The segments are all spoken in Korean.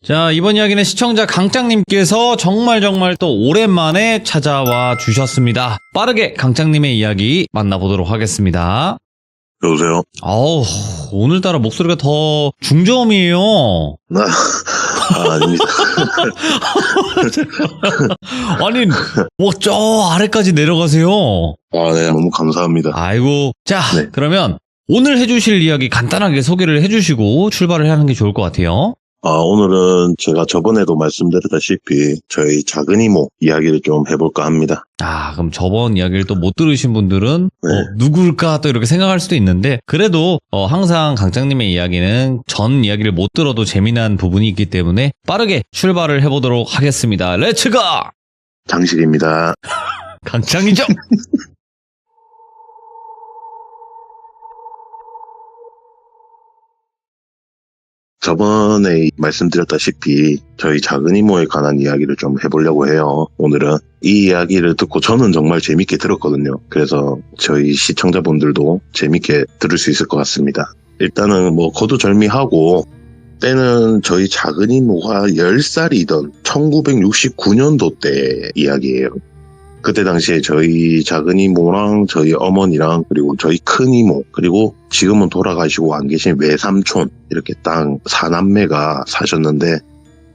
자, 이번 이야기는 시청자 강짱님께서 정말 또 오랜만에 찾아와 주셨습니다. 빠르게 강짱님의 이야기 만나보도록 하겠습니다. 여보세요? 아우, 오늘따라 목소리가 더 중저음이에요. 아닙니다. 아니, 뭐 저 아래까지 내려가세요. 네, 너무 감사합니다. 아이고. 자, 네. 그러면 오늘 해주실 이야기 간단하게 소개를 해주시고 출발을 하는 게 좋을 것 같아요. 오늘은 제가 저번에도 말씀드렸다시피 저희 작은 이모 이야기를 좀 해볼까 합니다. 그럼 저번 이야기를 또 못 들으신 분들은 네. 누굴까 또 이렇게 생각할 수도 있는데 그래도 항상 강짱님의 이야기는 전 이야기를 못 들어도 재미난 부분이 있기 때문에 빠르게 출발을 해보도록 하겠습니다. 렛츠고! 장식입니다. 강짱이죠? 저번에 말씀드렸다시피 저희 작은 이모에 관한 이야기를 좀 해보려고 해요. 오늘은 이 이야기를 듣고 저는 정말 재밌게 들었거든요. 그래서 저희 시청자분들도 재밌게 들을 수 있을 것 같습니다. 일단은 거두절미하고 때는 저희 작은 이모가 10살이던 1969년도 때 이야기예요. 그때 당시에 저희 작은 이모랑 저희 어머니랑 그리고 저희 큰 이모 그리고 지금은 돌아가시고 안 계신 외삼촌 이렇게 딱 4남매가 사셨는데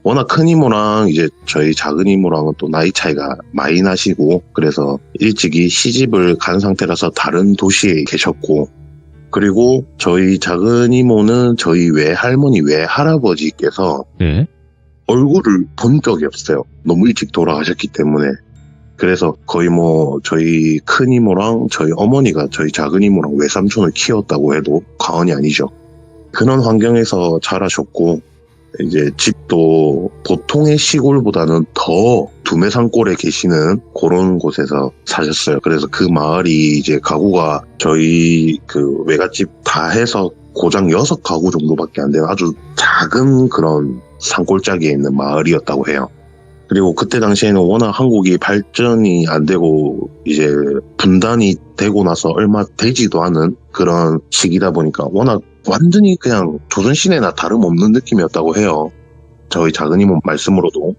워낙 큰 이모랑 이제 저희 작은 이모랑은 또 나이 차이가 많이 나시고 그래서 일찍이 시집을 간 상태라서 다른 도시에 계셨고 그리고 저희 작은 이모는 저희 외할머니 외할아버지께서 네. 얼굴을 본 적이 없어요. 너무 일찍 돌아가셨기 때문에. 그래서 거의 저희 큰 이모랑 저희 어머니가 저희 작은 이모랑 외삼촌을 키웠다고 해도 과언이 아니죠. 그런 환경에서 자라셨고, 이제 집도 보통의 시골보다는 더 두메산골에 계시는 그런 곳에서 사셨어요. 그래서 그 마을이 이제 가구가 저희 그 외갓집 다 해서 고장 6가구 정도밖에 안 되는 아주 작은 그런 산골짜기에 있는 마을이었다고 해요. 그리고 그때 당시에는 워낙 한국이 발전이 안 되고 이제 분단이 되고 나서 얼마 되지도 않은 그런 시기다 보니까 워낙 완전히 그냥 조선시대나 다름없는 느낌이었다고 해요. 저희 작은 이모 말씀으로도.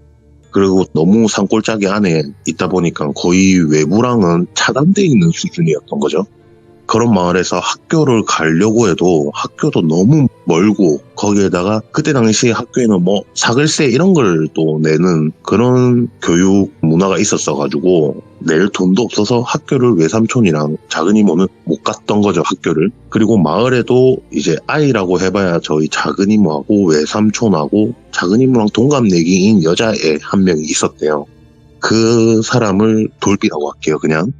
그리고 너무 산골짜기 안에 있다 보니까 거의 외부랑은 차단되어 있는 수준이었던 거죠. 그런 마을에서 학교를 가려고 해도 학교도 너무 멀고 거기에다가 그때 당시 학교에는 사글세 이런 걸 또 내는 그런 교육 문화가 있었어가지고 낼 돈도 없어서 학교를 외삼촌이랑 작은 이모는 못 갔던 거죠, 학교를. 그리고 마을에도 이제 아이라고 해봐야 저희 작은 이모하고 외삼촌하고 작은 이모랑 동갑내기인 여자애 한 명이 있었대요. 그 사람을 돌비라고 할게요, 그냥.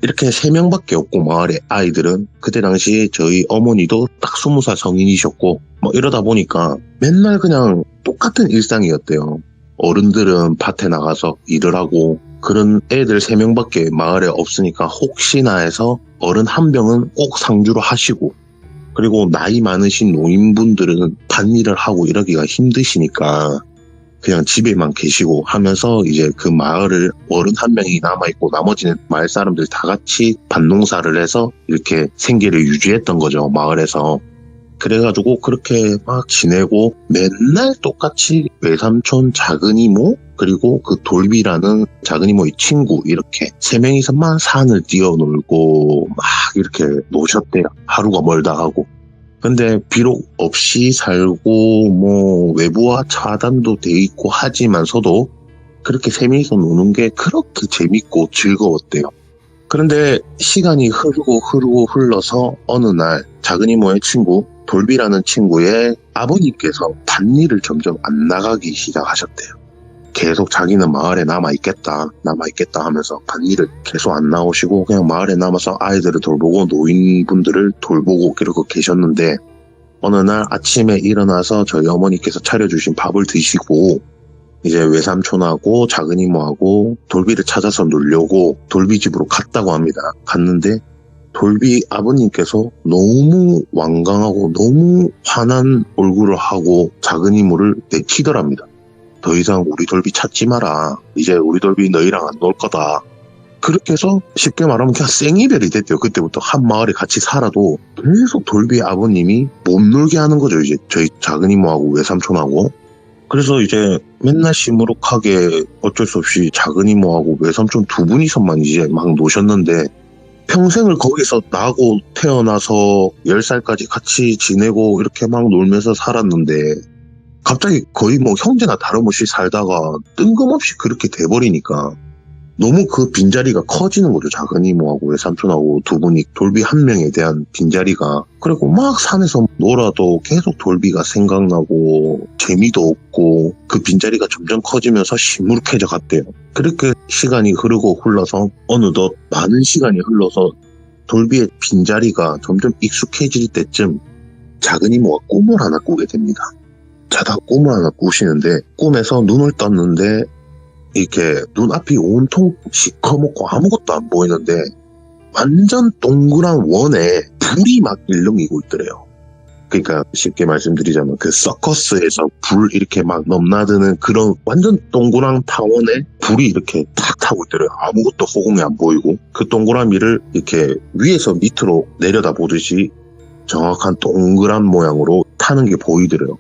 이렇게 3명밖에 없고 마을의 아이들은 그때 당시 저희 어머니도 딱 20살 성인이셨고 이러다 보니까 맨날 그냥 똑같은 일상이었대요. 어른들은 밭에 나가서 일을 하고 그런 애들 3명밖에 마을에 없으니까 혹시나 해서 어른 한 명은 꼭 상주를 하시고 그리고 나이 많으신 노인분들은 밭일을 하고 이러기가 힘드시니까 그냥 집에만 계시고 하면서 이제 그 마을을 어른 한 명이 남아있고 나머지는 마을 사람들 다 같이 밭농사를 해서 이렇게 생계를 유지했던 거죠, 마을에서. 그래가지고 그렇게 막 지내고 맨날 똑같이 외삼촌 작은 이모 그리고 그 돌비라는 작은 이모의 친구 이렇게 3명이서만 산을 뛰어놀고 막 이렇게 노셨대요. 하루가 멀다 하고. 근데 비록 없이 살고 외부와 차단도 돼 있고 하지만서도 그렇게 3명이서 노는 게 그렇게 재밌고 즐거웠대요. 그런데 시간이 흐르고 흘러서 어느 날 작은 이모의 친구 돌비라는 친구의 아버님께서 밭일을 점점 안 나가기 시작하셨대요. 계속 자기는 마을에 남아있겠다 하면서 밭일을 계속 안 나오시고 그냥 마을에 남아서 아이들을 돌보고 노인분들을 돌보고 그러고 계셨는데 어느 날 아침에 일어나서 저희 어머니께서 차려주신 밥을 드시고 이제 외삼촌하고 작은 이모하고 돌비를 찾아서 놀려고 돌비 집으로 갔다고 합니다. 갔는데 돌비 아버님께서 너무 완강하고 너무 화난 얼굴을 하고 작은 이모를 내치더랍니다. 더 이상 우리 돌비 찾지 마라. 이제 우리 돌비 너희랑 안 놀 거다. 그렇게 해서 쉽게 말하면 그냥 생이별이 됐대요. 그때부터 한 마을에 같이 살아도 계속 돌비 아버님이 못 놀게 하는 거죠. 이제 저희 작은 이모하고 외삼촌하고. 그래서 이제 맨날 시무룩하게 어쩔 수 없이 작은 이모하고 외삼촌 두 분이서만 이제 막 노셨는데, 평생을 거기서 나고 태어나서 10살까지 같이 지내고 이렇게 막 놀면서 살았는데, 갑자기 거의 뭐 형제나 다름없이 살다가 뜬금없이 그렇게 돼버리니까 너무 그 빈자리가 커지는 거죠. 작은 이모하고 외삼촌하고 두 분이 돌비 한 명에 대한 빈자리가. 그리고 막 산에서 놀아도 계속 돌비가 생각나고 재미도 없고 그 빈자리가 점점 커지면서 시무룩해져 갔대요. 그렇게 시간이 흐르고 흘러서 어느덧 많은 시간이 흘러서 돌비의 빈자리가 점점 익숙해질 때쯤 작은 이모가 꿈을 하나 꾸게 됩니다. 자다가 꿈을 하나 꾸시는데, 꿈에서 눈을 떴는데 이렇게 눈앞이 온통 시커멓고 아무것도 안 보이는데 완전 동그란 원에 불이 막 일렁이고 있더래요. 그러니까 쉽게 말씀드리자면 그 서커스에서 불 이렇게 막 넘나드는 그런 완전 동그란 타원에 불이 이렇게 탁 타고 있더래요. 아무것도 호공이 안 보이고 그 동그라미를 이렇게 위에서 밑으로 내려다보듯이 정확한 동그란 모양으로 타는 게 보이더래요.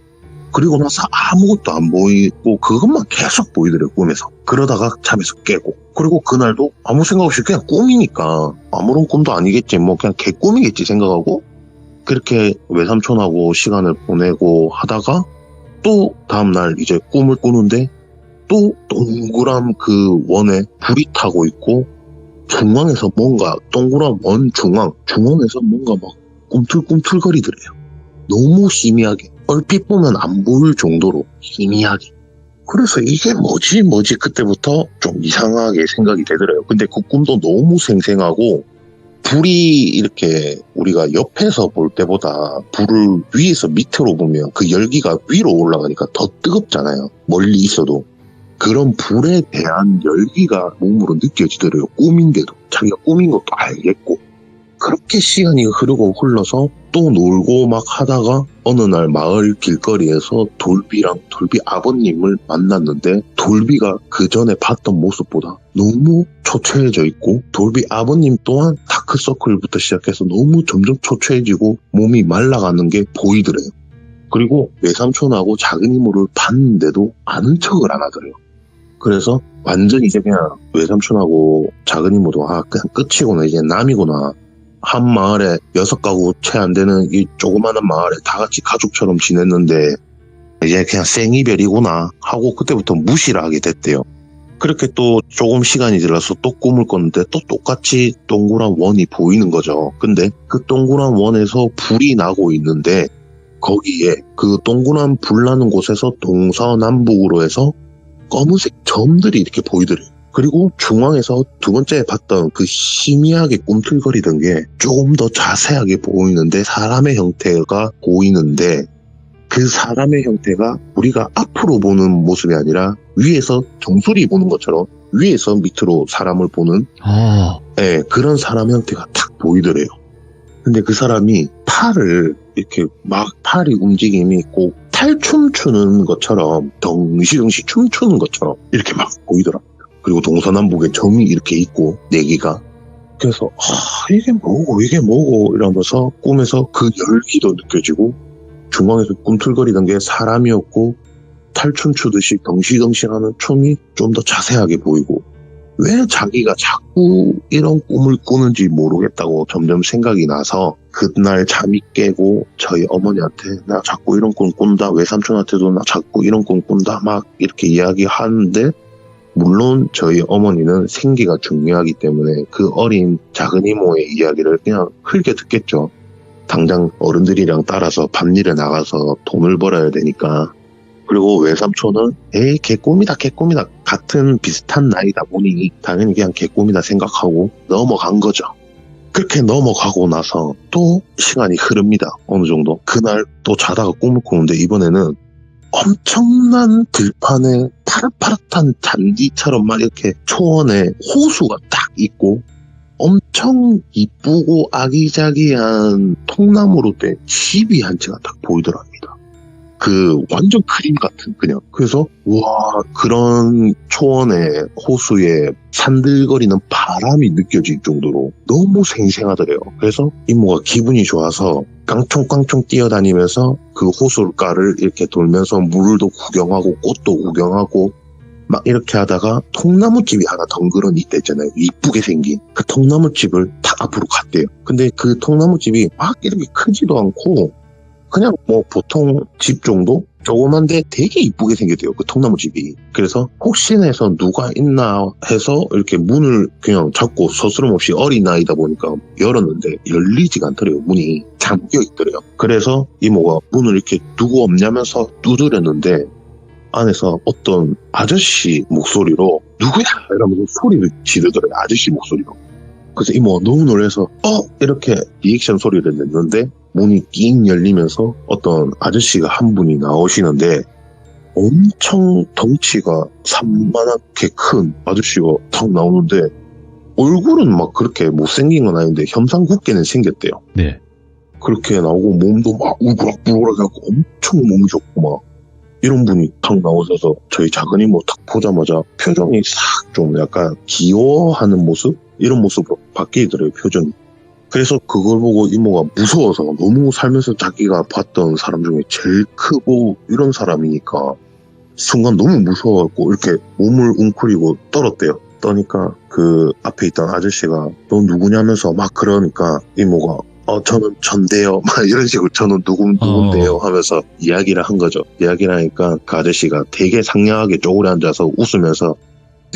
그리고 나서 아무것도 안 보이고 그것만 계속 보이더래요, 꿈에서. 그러다가 잠에서 깨고. 그리고 그날도 아무 생각 없이 그냥 꿈이니까 아무런 꿈도 아니겠지, 뭐 그냥 개꿈이겠지 생각하고 그렇게 외삼촌하고 시간을 보내고 하다가 또 다음날 이제 꿈을 꾸는데 또 동그란 그 원에 불이 타고 있고 중앙에서 뭔가 동그란 원 중앙에서 뭔가 막 꿈틀꿈틀거리더래요. 너무 희미하게. 얼핏 보면 안 보일 정도로 희미하게. 그래서 이게 뭐지 그때부터 좀 이상하게 생각이 되더래요. 근데 그 꿈도 너무 생생하고 불이 이렇게 우리가 옆에서 볼 때보다 불을 위에서 밑으로 보면 그 열기가 위로 올라가니까 더 뜨겁잖아요. 멀리 있어도. 그런 불에 대한 열기가 몸으로 느껴지더래요. 꿈인데도. 자기가 꿈인 것도 알겠고. 그렇게 시간이 흐르고 흘러서 또 놀고 막 하다가 어느 날 마을 길거리에서 돌비랑 돌비 아버님을 만났는데 돌비가 그 전에 봤던 모습보다 너무 초췌해져 있고 돌비 아버님 또한 다크서클부터 시작해서 너무 점점 초췌해지고 몸이 말라가는 게 보이더래요. 그리고 외삼촌하고 작은 이모를 봤는데도 아는 척을 안 하더래요. 그래서 완전히 이제 그냥 외삼촌하고 작은 이모도 그냥 끝이구나, 이제 남이구나. 한 마을에 6가구 채 안 되는 이 조그마한 마을에 다 같이 가족처럼 지냈는데 이제 그냥 생이별이구나 하고 그때부터 무시를 하게 됐대요. 그렇게 또 조금 시간이 지나서 또 꿈을 꿨는데 또 똑같이 동그란 원이 보이는 거죠. 근데 그 동그란 원에서 불이 나고 있는데 거기에 그 동그란 불 나는 곳에서 동서남북으로 해서 검은색 점들이 이렇게 보이더래요. 그리고 중앙에서 두 번째 봤던 그 희미하게 꿈틀거리던 게 조금 더 자세하게 보이는데 사람의 형태가 보이는데 그 사람의 형태가 우리가 앞으로 보는 모습이 아니라 위에서 정수리 보는 것처럼 위에서 밑으로 사람을 보는 그런 사람 형태가 탁 보이더래요. 근데 그 사람이 팔을 이렇게 막 팔이 움직임이 있고 탈춤 추는 것처럼 덩시덩시 춤추는 것처럼 이렇게 막 보이더라. 그리고 동서남북에 점이 이렇게 있고 4개가. 그래서 이게 뭐고 이러면서 꿈에서 그 열기도 느껴지고 중앙에서 꿈틀거리던 게 사람이었고 탈춤 추듯이 덩시덩시하는 춤이 좀 더 자세하게 보이고 왜 자기가 자꾸 이런 꿈을 꾸는지 모르겠다고 점점 생각이 나서 그날 잠이 깨고 저희 어머니한테 나 자꾸 이런 꿈 꾼다, 외삼촌한테도 나 자꾸 이런 꿈 꾼다 막 이렇게 이야기하는데 물론 저희 어머니는 생계가 중요하기 때문에 그 어린 작은 이모의 이야기를 그냥 흘겨 듣겠죠. 당장 어른들이랑 따라서 밤일에 나가서 돈을 벌어야 되니까. 그리고 외삼촌은 개꿈이다 같은 비슷한 나이다 보니 당연히 그냥 개꿈이다 생각하고 넘어간 거죠. 그렇게 넘어가고 나서 또 시간이 흐릅니다. 어느 정도. 그날 또 자다가 꿈을 꾸는데 이번에는 엄청난 들판에 파릇파릇한 잔디처럼 막 이렇게 초원에 호수가 딱 있고 엄청 이쁘고 아기자기한 통나무로 된 집이 한 채가 딱 보이더랍니다. 그 완전 크림 같은 그냥. 그래서 와 그런 초원의 호수에 산들거리는 바람이 느껴질 정도로 너무 생생하더래요. 그래서 이모가 기분이 좋아서 깡총깡총 뛰어다니면서 그 호숫가를 이렇게 돌면서 물도 구경하고 꽃도 구경하고 막 이렇게 하다가 통나무집이 하나 덩그러니 있댔잖아요. 이쁘게 생긴 그 통나무집을 딱 앞으로 갔대요. 근데 그 통나무집이 막 이렇게 크지도 않고 그냥 뭐 보통 집 정도? 조그만데 되게 이쁘게 생겼대요. 그 통나무집이. 그래서 혹시나 해서 누가 있나 해서 이렇게 문을 그냥 잡고 서스럼 없이 어린아이다 보니까 열었는데 열리지가 않더래요. 문이 잠겨 있더래요. 그래서 이모가 문을 이렇게 누구 없냐면서 두드렸는데 안에서 어떤 아저씨 목소리로 누구야? 이러면서 소리를 지르더래요. 아저씨 목소리로. 그래서 이모가 너무 놀라서 이렇게 리액션 소리를 냈는데 문이 낑 열리면서 어떤 아저씨가 한 분이 나오시는데 엄청 덩치가 산만하게 큰 아저씨가 탁 나오는데 얼굴은 막 그렇게 못생긴 건 아닌데 혐상궂게는 생겼대요. 네. 그렇게 나오고 몸도 막 우그락부그락하고 엄청 몸이 좋고 막 이런 분이 탁 나오셔서 저희 작은 이모 탁 보자마자 표정이 싹 좀 약간 귀여워하는 모습? 이런 모습으로 바뀌더래요, 표정이. 그래서 그걸 보고 이모가 무서워서 너무 살면서 자기가 봤던 사람 중에 제일 크고 이런 사람이니까 순간 너무 무서워갖고 이렇게 몸을 웅크리고 떨었대요. 떠니까 그 앞에 있던 아저씨가 너 누구냐면서 막 그러니까 이모가 저는 전데요 막 이런 식으로 저는 누군데요 하면서 이야기를 한 거죠. 이야기를 하니까 그 아저씨가 되게 상냥하게 쪼그려 앉아서 웃으면서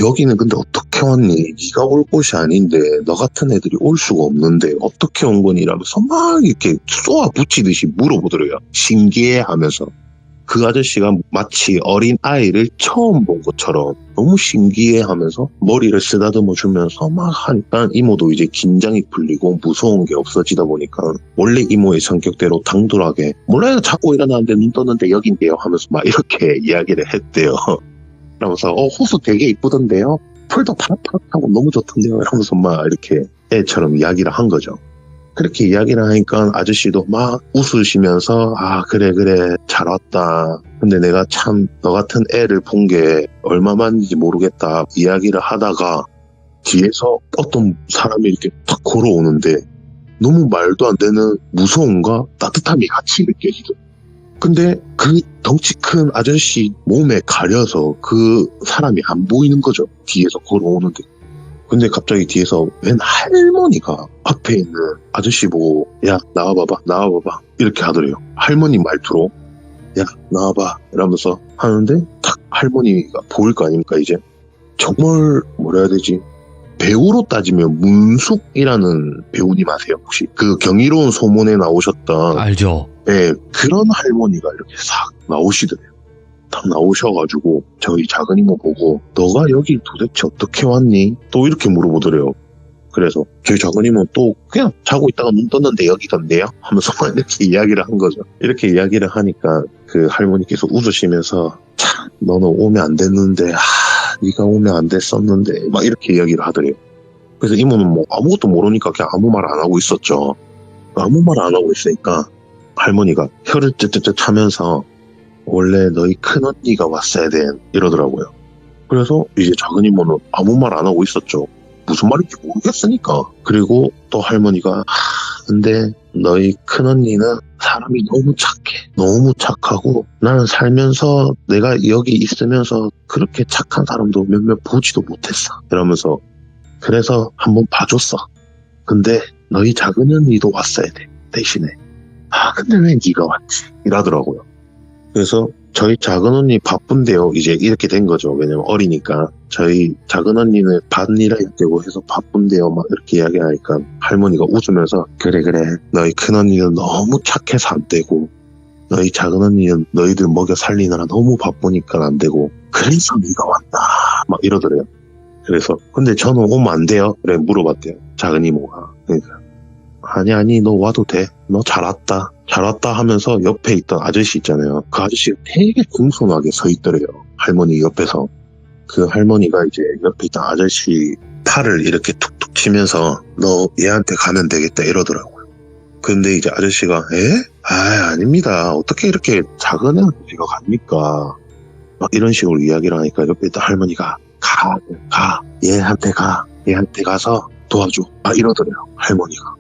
여기는 근데 어떻게 왔니? 네가 올 곳이 아닌데 너 같은 애들이 올 수가 없는데 어떻게 온 거니? 라면서 막 이렇게 쏘아 붙이듯이 물어보더래요. 신기해하면서. 그 아저씨가 마치 어린 아이를 처음 본 것처럼 너무 신기해하면서 머리를 쓰다듬어 주면서 막 하니까 이모도 이제 긴장이 풀리고 무서운 게 없어지다 보니까 원래 이모의 성격대로 당돌하게 몰라요 자꾸 일어나는데 눈 떴는데 여긴데요 하면서 막 이렇게 이야기를 했대요. 그러면서 호수 되게 이쁘던데요. 풀도 파릇파릇하고 너무 좋던데요. 이러면서 막 이렇게 애처럼 이야기를 한 거죠. 그렇게 이야기를 하니까 아저씨도 막 웃으시면서 그래 잘 왔다. 근데 내가 참 너 같은 애를 본 게 얼마만인지 모르겠다. 이야기를 하다가 뒤에서 어떤 사람이 이렇게 탁 걸어오는데 너무 말도 안 되는 무서움과 따뜻함이 같이 느껴지더라고요. 근데 그 덩치 큰 아저씨 몸에 가려서 그 사람이 안 보이는 거죠. 뒤에서 걸어오는데. 근데 갑자기 뒤에서 웬 할머니가 앞에 있는 아저씨 보고 야 나와봐봐 이렇게 하더래요. 할머니 말투로 야 나와봐 이러면서 하는데 딱 할머니가 보일 거 아닙니까 이제. 정말 뭐라 해야 되지. 배우로 따지면 문숙이라는 배우님 아세요 혹시? 그 경이로운 소문에 나오셨던 알죠. 네, 그런 할머니가 이렇게 싹 나오시더래요. 딱 나오셔가지고 저희 작은 이모 보고 너가 여기 도대체 어떻게 왔니? 또 이렇게 물어보더래요. 그래서 저희 작은 이모는 또 그냥 자고 있다가 눈 떴는데 여기던데요? 하면서 막 이렇게 이야기를 한 거죠. 이렇게 이야기를 하니까 그 할머니께서 웃으시면서 참 너는 오면 안 됐는데 네가 오면 안 됐었는데 막 이렇게 이야기를 하더래요. 그래서 이모는 뭐 아무것도 모르니까 그냥 아무 말 안 하고 있었죠. 아무 말 안 하고 있으니까 할머니가 혀를 쯧쯧쯧 차면서 원래 너희 큰언니가 왔어야 돼 이러더라고요. 그래서 이제 작은 이모는 아무 말 안 하고 있었죠. 무슨 말인지 모르겠으니까. 그리고 또 할머니가 근데 너희 큰언니는 사람이 너무 착해. 너무 착하고 나는 살면서 내가 여기 있으면서 그렇게 착한 사람도 몇몇 보지도 못했어. 이러면서 그래서 한번 봐줬어. 근데 너희 작은 언니도 왔어야 돼. 대신에. 근데 왜 네가 왔지? 이러더라고요. 그래서 저희 작은 언니 바쁜데요. 이제 이렇게 된 거죠. 왜냐면 어리니까. 저희 작은 언니는 밭일해야 되고 해서 바쁜데요. 막 이렇게 이야기하니까 할머니가 웃으면서 그래 너희 큰 언니는 너무 착해서 안 되고 너희 작은 언니는 너희들 먹여 살리느라 너무 바쁘니까 안 되고 그래서 네가 왔다. 막 이러더래요. 그래서 근데 저는 오면 안 돼요. 그래 물어봤대요. 작은 이모가. 그러니까 아니 너 와도 돼. 너 잘 왔다 하면서 옆에 있던 아저씨 있잖아요. 그 아저씨가 되게 공손하게 서 있더래요. 할머니 옆에서. 그 할머니가 이제 옆에 있던 아저씨 팔을 이렇게 툭툭 치면서 너 얘한테 가면 되겠다 이러더라고요. 근데 이제 아저씨가 아닙니다. 어떻게 이렇게 작은 애가 갑니까? 막 이런 식으로 이야기를 하니까 옆에 있던 할머니가 얘한테 가서 도와줘. 이러더래요, 할머니가.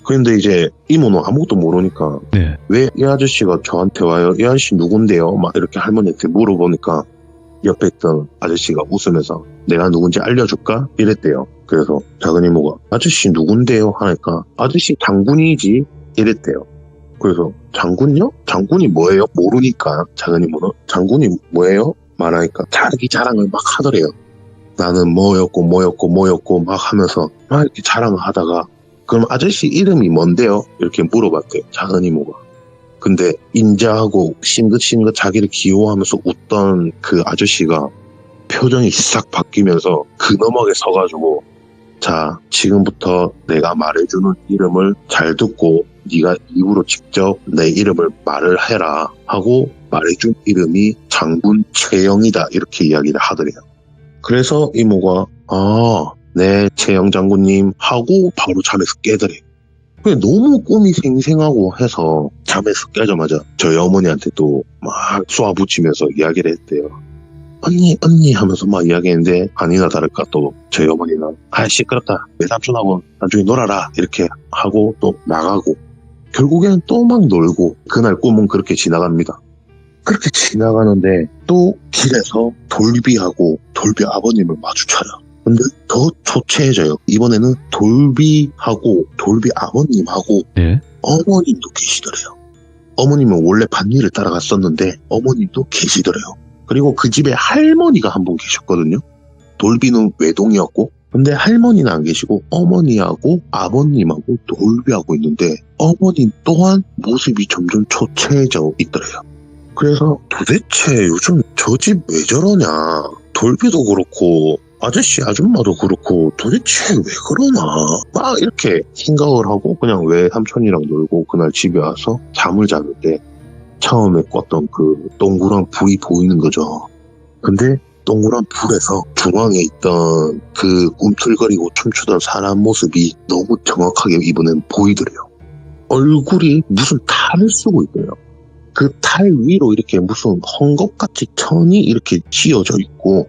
그런데 이제 이모는 아무것도 모르니까 네. 왜 이 아저씨가 저한테 와요? 이 아저씨 누군데요? 막 이렇게 할머니한테 물어보니까 옆에 있던 아저씨가 웃으면서 내가 누군지 알려줄까? 이랬대요. 그래서 작은 이모가 아저씨 누군데요? 하니까 아저씨 장군이지 이랬대요. 그래서 장군요? 장군이 뭐예요? 모르니까 작은 이모는 장군이 뭐예요? 말하니까 자기 자랑을 막 하더래요. 나는 뭐였고 막 하면서 막 이렇게 자랑을 하다가 그럼 아저씨 이름이 뭔데요? 이렇게 물어봤대요, 작은 이모가. 근데 인자하고 싱긋싱긋 자기를 귀여워하면서 웃던 그 아저씨가 표정이 싹 바뀌면서 근엄하게 서가지고 자, 지금부터 내가 말해주는 이름을 잘 듣고 네가 이후로 직접 내 이름을 말을 해라 하고 말해준 이름이 장군 최영이다 이렇게 이야기를 하더래요. 그래서 이모가 네, 최영 장군님 하고 바로 잠에서 깨더래요. 너무 꿈이 생생하고 해서 잠에서 깨자마자 저희 어머니한테 또 막 쏘아붙이면서 이야기를 했대요. 언니 하면서 막 이야기했는데 아니나 다를까 또 저희 어머니는 시끄럽다. 외삼촌하고 나중에 놀아라. 이렇게 하고 또 나가고 결국에는 또 막 놀고 그날 꿈은 그렇게 지나갑니다. 그렇게 지나가는데 또 길에서 돌비하고 돌비 아버님을 마주쳐요. 근데 더 초췌해져요. 이번에는 돌비하고 돌비 아버님하고 네. 어머님도 계시더래요. 어머님은 원래 반일을 따라갔었는데 어머님도 계시더래요. 그리고 그 집에 할머니가 한 분 계셨거든요. 돌비는 외동이었고 근데 할머니는 안 계시고 어머니하고 아버님하고 돌비하고 있는데 어머님 또한 모습이 점점 초췌해져 있더래요. 그래서 도대체 요즘 저 집 왜 저러냐, 돌비도 그렇고 아저씨 아줌마도 그렇고 도대체 왜 그러나 막 이렇게 생각을 하고 그냥 외삼촌이랑 놀고 그날 집에 와서 잠을 자는데 처음에 꿨던 그 동그란 불이 보이는 거죠. 근데 동그란 불에서 중앙에 있던 그 꿈틀거리고 춤추던 사람 모습이 너무 정확하게 이번엔 보이더래요. 얼굴이 무슨 탈을 쓰고 있더래요. 그 탈 위로 이렇게 무슨 헝겊같이 천이 이렇게 씌어져 있고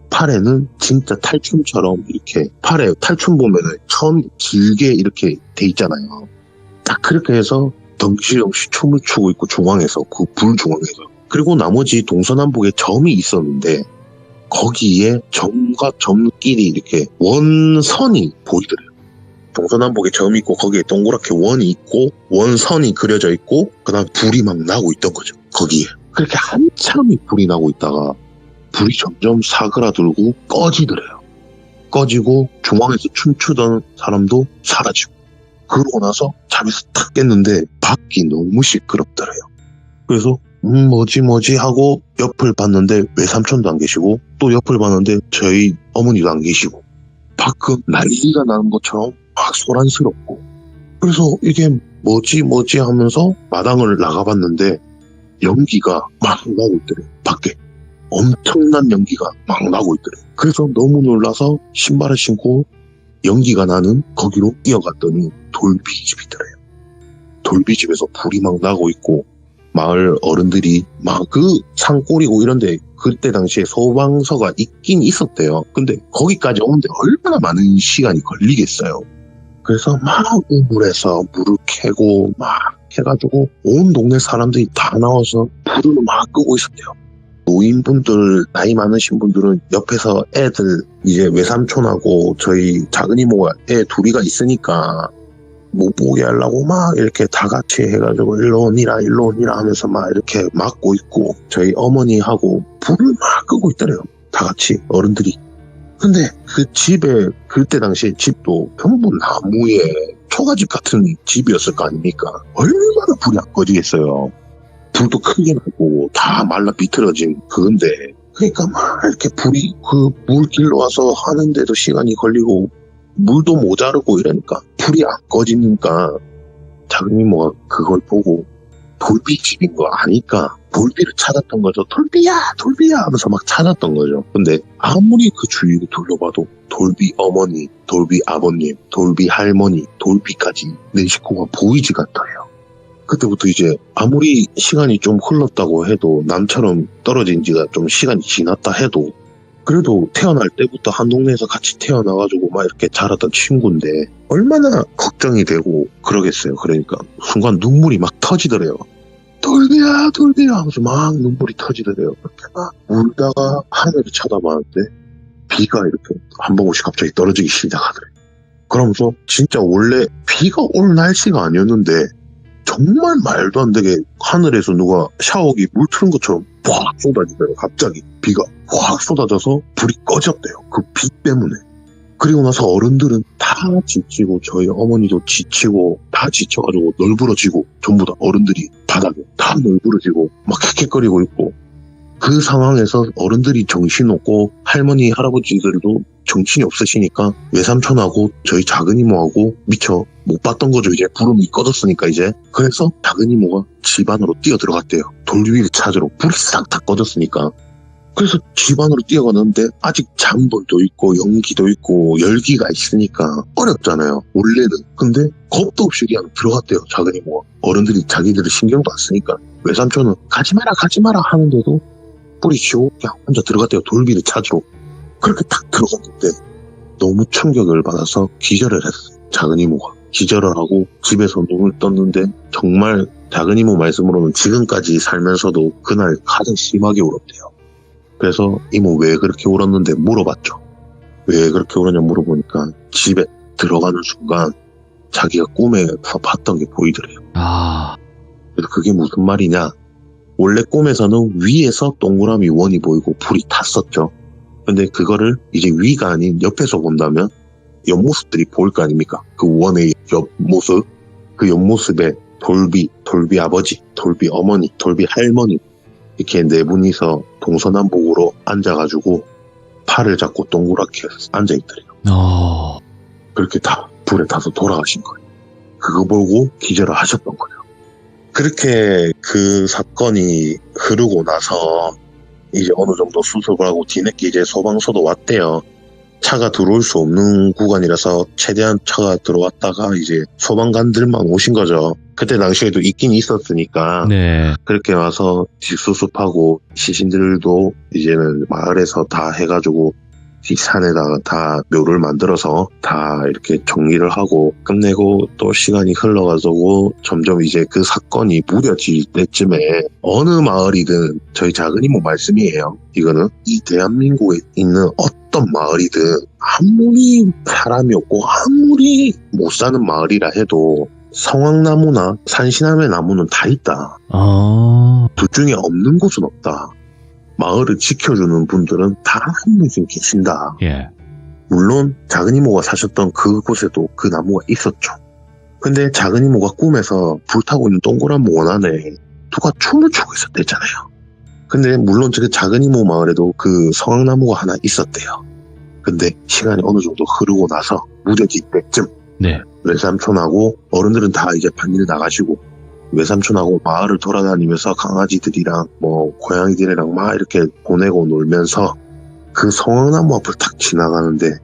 팔에는 진짜 탈춤처럼 이렇게 팔에 탈춤 보면은 천 길게 이렇게 돼 있잖아요. 딱 그렇게 해서 덩실덩실 춤을 추고 있고 중앙에서 그 불 중앙에서 그리고 나머지 동서남북에 점이 있었는데 거기에 점과 점끼리 이렇게 원선이 보이더래요. 동서남북에 점이 있고 거기에 동그랗게 원이 있고 원선이 그려져 있고 그다음 불이 막 나고 있던 거죠. 거기에 그렇게 한참이 불이 나고 있다가 불이 점점 사그라들고 꺼지더래요. 꺼지고 중앙에서 춤추던 사람도 사라지고 그러고 나서 잠에서 탁 깼는데 밖이 너무 시끄럽더래요. 그래서 뭐지 하고 옆을 봤는데 외삼촌도 안 계시고 또 옆을 봤는데 저희 어머니도 안 계시고 밖은 난리가 나는 것처럼 막 소란스럽고 그래서 이게 뭐지 하면서 마당을 나가봤는데 연기가 막 나고 있더래요. 밖에 엄청난 연기가 막 나고 있더래요. 그래서 너무 놀라서 신발을 신고 연기가 나는 거기로 뛰어갔더니 돌비집이더래요. 돌비집에서 불이 막 나고 있고 마을 어른들이 막 그 산골이고 이런데 그때 당시에 소방서가 있긴 있었대요. 근데 거기까지 오는데 얼마나 많은 시간이 걸리겠어요. 그래서 막 우물에서 물을 캐고 막 해가지고 온 동네 사람들이 다 나와서 불을 막 끄고 있었대요. 노인분들, 나이 많으신 분들은 옆에서 애들 이제 외삼촌하고 저희 작은 이모가 애 둘이가 있으니까 못 보게 하려고 막 이렇게 다 같이 해가지고 일로 오니라 하면서 막 이렇게 막고 있고 저희 어머니하고 불을 막 끄고 있더래요. 다 같이 어른들이. 근데 그 집에 그때 당시에 집도 전부 나무에 초가집 같은 집이었을 거 아닙니까? 얼마나 불이 안 꺼지겠어요. 불도 크게 나고 다 말라 비틀어진 그건데 그러니까 막 이렇게 불이 그 물길로 와서 하는데도 시간이 걸리고 물도 모자르고 이러니까 불이 안 꺼지니까 작은 이모가 그걸 보고 돌비집인 거 아니까 돌비를 찾았던 거죠. 돌비야! 돌비야! 하면서 막 찾았던 거죠. 근데 아무리 그 주위를 둘러봐도 돌비 어머니, 돌비 아버님, 돌비 할머니, 돌비까지 내 식구가 보이지가 않더래요. 그때부터 이제 아무리 시간이 좀 흘렀다고 해도 남처럼 떨어진 지가 좀 시간이 지났다 해도 그래도 태어날 때부터 한 동네에서 같이 태어나가지고 막 이렇게 자랐던 친구인데 얼마나 걱정이 되고 그러겠어요. 그러니까 순간 눈물이 막 터지더래요. 돌비야 돌비야 하면서 막 눈물이 터지더래요. 그렇게 막 울다가 하늘을 쳐다봤는데 비가 이렇게 한 번씩 갑자기 떨어지기 시작하더래요. 그러면서 진짜 원래 비가 올 날씨가 아니었는데 정말 말도 안 되게 하늘에서 누가 샤워기 물 트는 것처럼 확 쏟아지더래요. 갑자기 비가 확 쏟아져서 불이 꺼졌대요. 그 비 때문에. 그리고 나서 어른들은 다 지치고 저희 어머니도 지치고 다 지쳐가지고 널브러지고 전부 다 어른들이 바닥에 다 널브러지고 막 헥헥거리고 있고 그 상황에서 어른들이 정신없고 할머니 할아버지들도 정신이 없으시니까 외삼촌하고 저희 작은 이모하고 미처 못 봤던 거죠. 이제 불음이 꺼졌으니까 이제. 그래서 작은 이모가 집 안으로 뛰어 들어갔대요. 돌비를 찾으러. 불이 싹 다 꺼졌으니까. 그래서 집 안으로 뛰어가는데 아직 장벌도 있고 연기도 있고 열기가 있으니까 어렵잖아요. 원래는. 근데 겁도 없이 그냥 들어갔대요. 작은 이모가. 어른들이 자기들을 신경도 안 쓰니까. 외삼촌은 가지 마라 하는데도 뿌리치고 그냥 혼자 들어갔대요. 돌비를 찾으러. 그렇게 딱 들어갔는데 너무 충격을 받아서 기절을 했어요. 작은 이모가. 기절을 하고 집에서 눈을 떴는데 정말 작은 이모 말씀으로는 지금까지 살면서도 그날 가장 심하게 울었대요. 그래서 이모 왜 그렇게 울었는데 물어봤죠. 왜 그렇게 울었냐 물어보니까 집에 들어가는 순간 자기가 꿈에서 봤던 게 보이더래요. 그래서 그게 무슨 말이냐. 원래 꿈에서는 위에서 동그라미 원이 보이고 불이 탔었죠. 근데 그거를 이제 위가 아닌 옆에서 본다면 옆모습들이 보일 거 아닙니까? 그 원의 옆모습, 그 옆모습에 돌비 아버지, 돌비 어머니, 돌비 할머니 이렇게 네 분이서 동서남북으로 앉아가지고 팔을 잡고 동그랗게 앉아있더래요. 그렇게 다 불에 타서 돌아가신 거예요. 그거 보고 기절을 하셨던 거예요. 그렇게 그 사건이 흐르고 나서 이제 어느 정도 수습을 하고 뒤늦게 이제 소방서도 왔대요. 차가 들어올 수 없는 구간이라서 최대한 차가 들어왔다가 이제 소방관들만 오신 거죠. 그때 당시에도 있긴 있었으니까. 네. 그렇게 와서 뒷수습하고 시신들도 이제는 마을에서 다 해가지고 이 산에다가 다 묘를 만들어서 다 이렇게 정리를 하고 끝내고 또 시간이 흘러가지고 점점 이제 그 사건이 무뎌질 때쯤에 어느 마을이든 저희 작은 이모 말씀이에요. 이거는 이 대한민국에 있는 어떤 마을이든 아무리 사람이 없고 아무리 못 사는 마을이라 해도 성황나무나 산시나무 나무는 다 있다. 둘 중에 없는 곳은 없다. 마을을 지켜주는 분들은 다 한 분씩 계신다. 예. 물론 작은 이모가 사셨던 그곳에도 그 나무가 있었죠. 근데 작은 이모가 꿈에서 불타고 있는 동그란 원 안에 누가 춤을 추고 있었대잖아요. 근데 물론 그 작은 이모 마을에도 그 성황나무가 하나 있었대요. 근데 시간이 어느 정도 흐르고 나서 무뎌질 때쯤 네. 외삼촌하고 어른들은 다 이제 반일 나가시고 외삼촌하고 마을을 돌아다니면서 강아지들이랑 뭐 고양이들이랑 막 이렇게 보내고 놀면서 그 성황나무 앞을 탁 지나가는데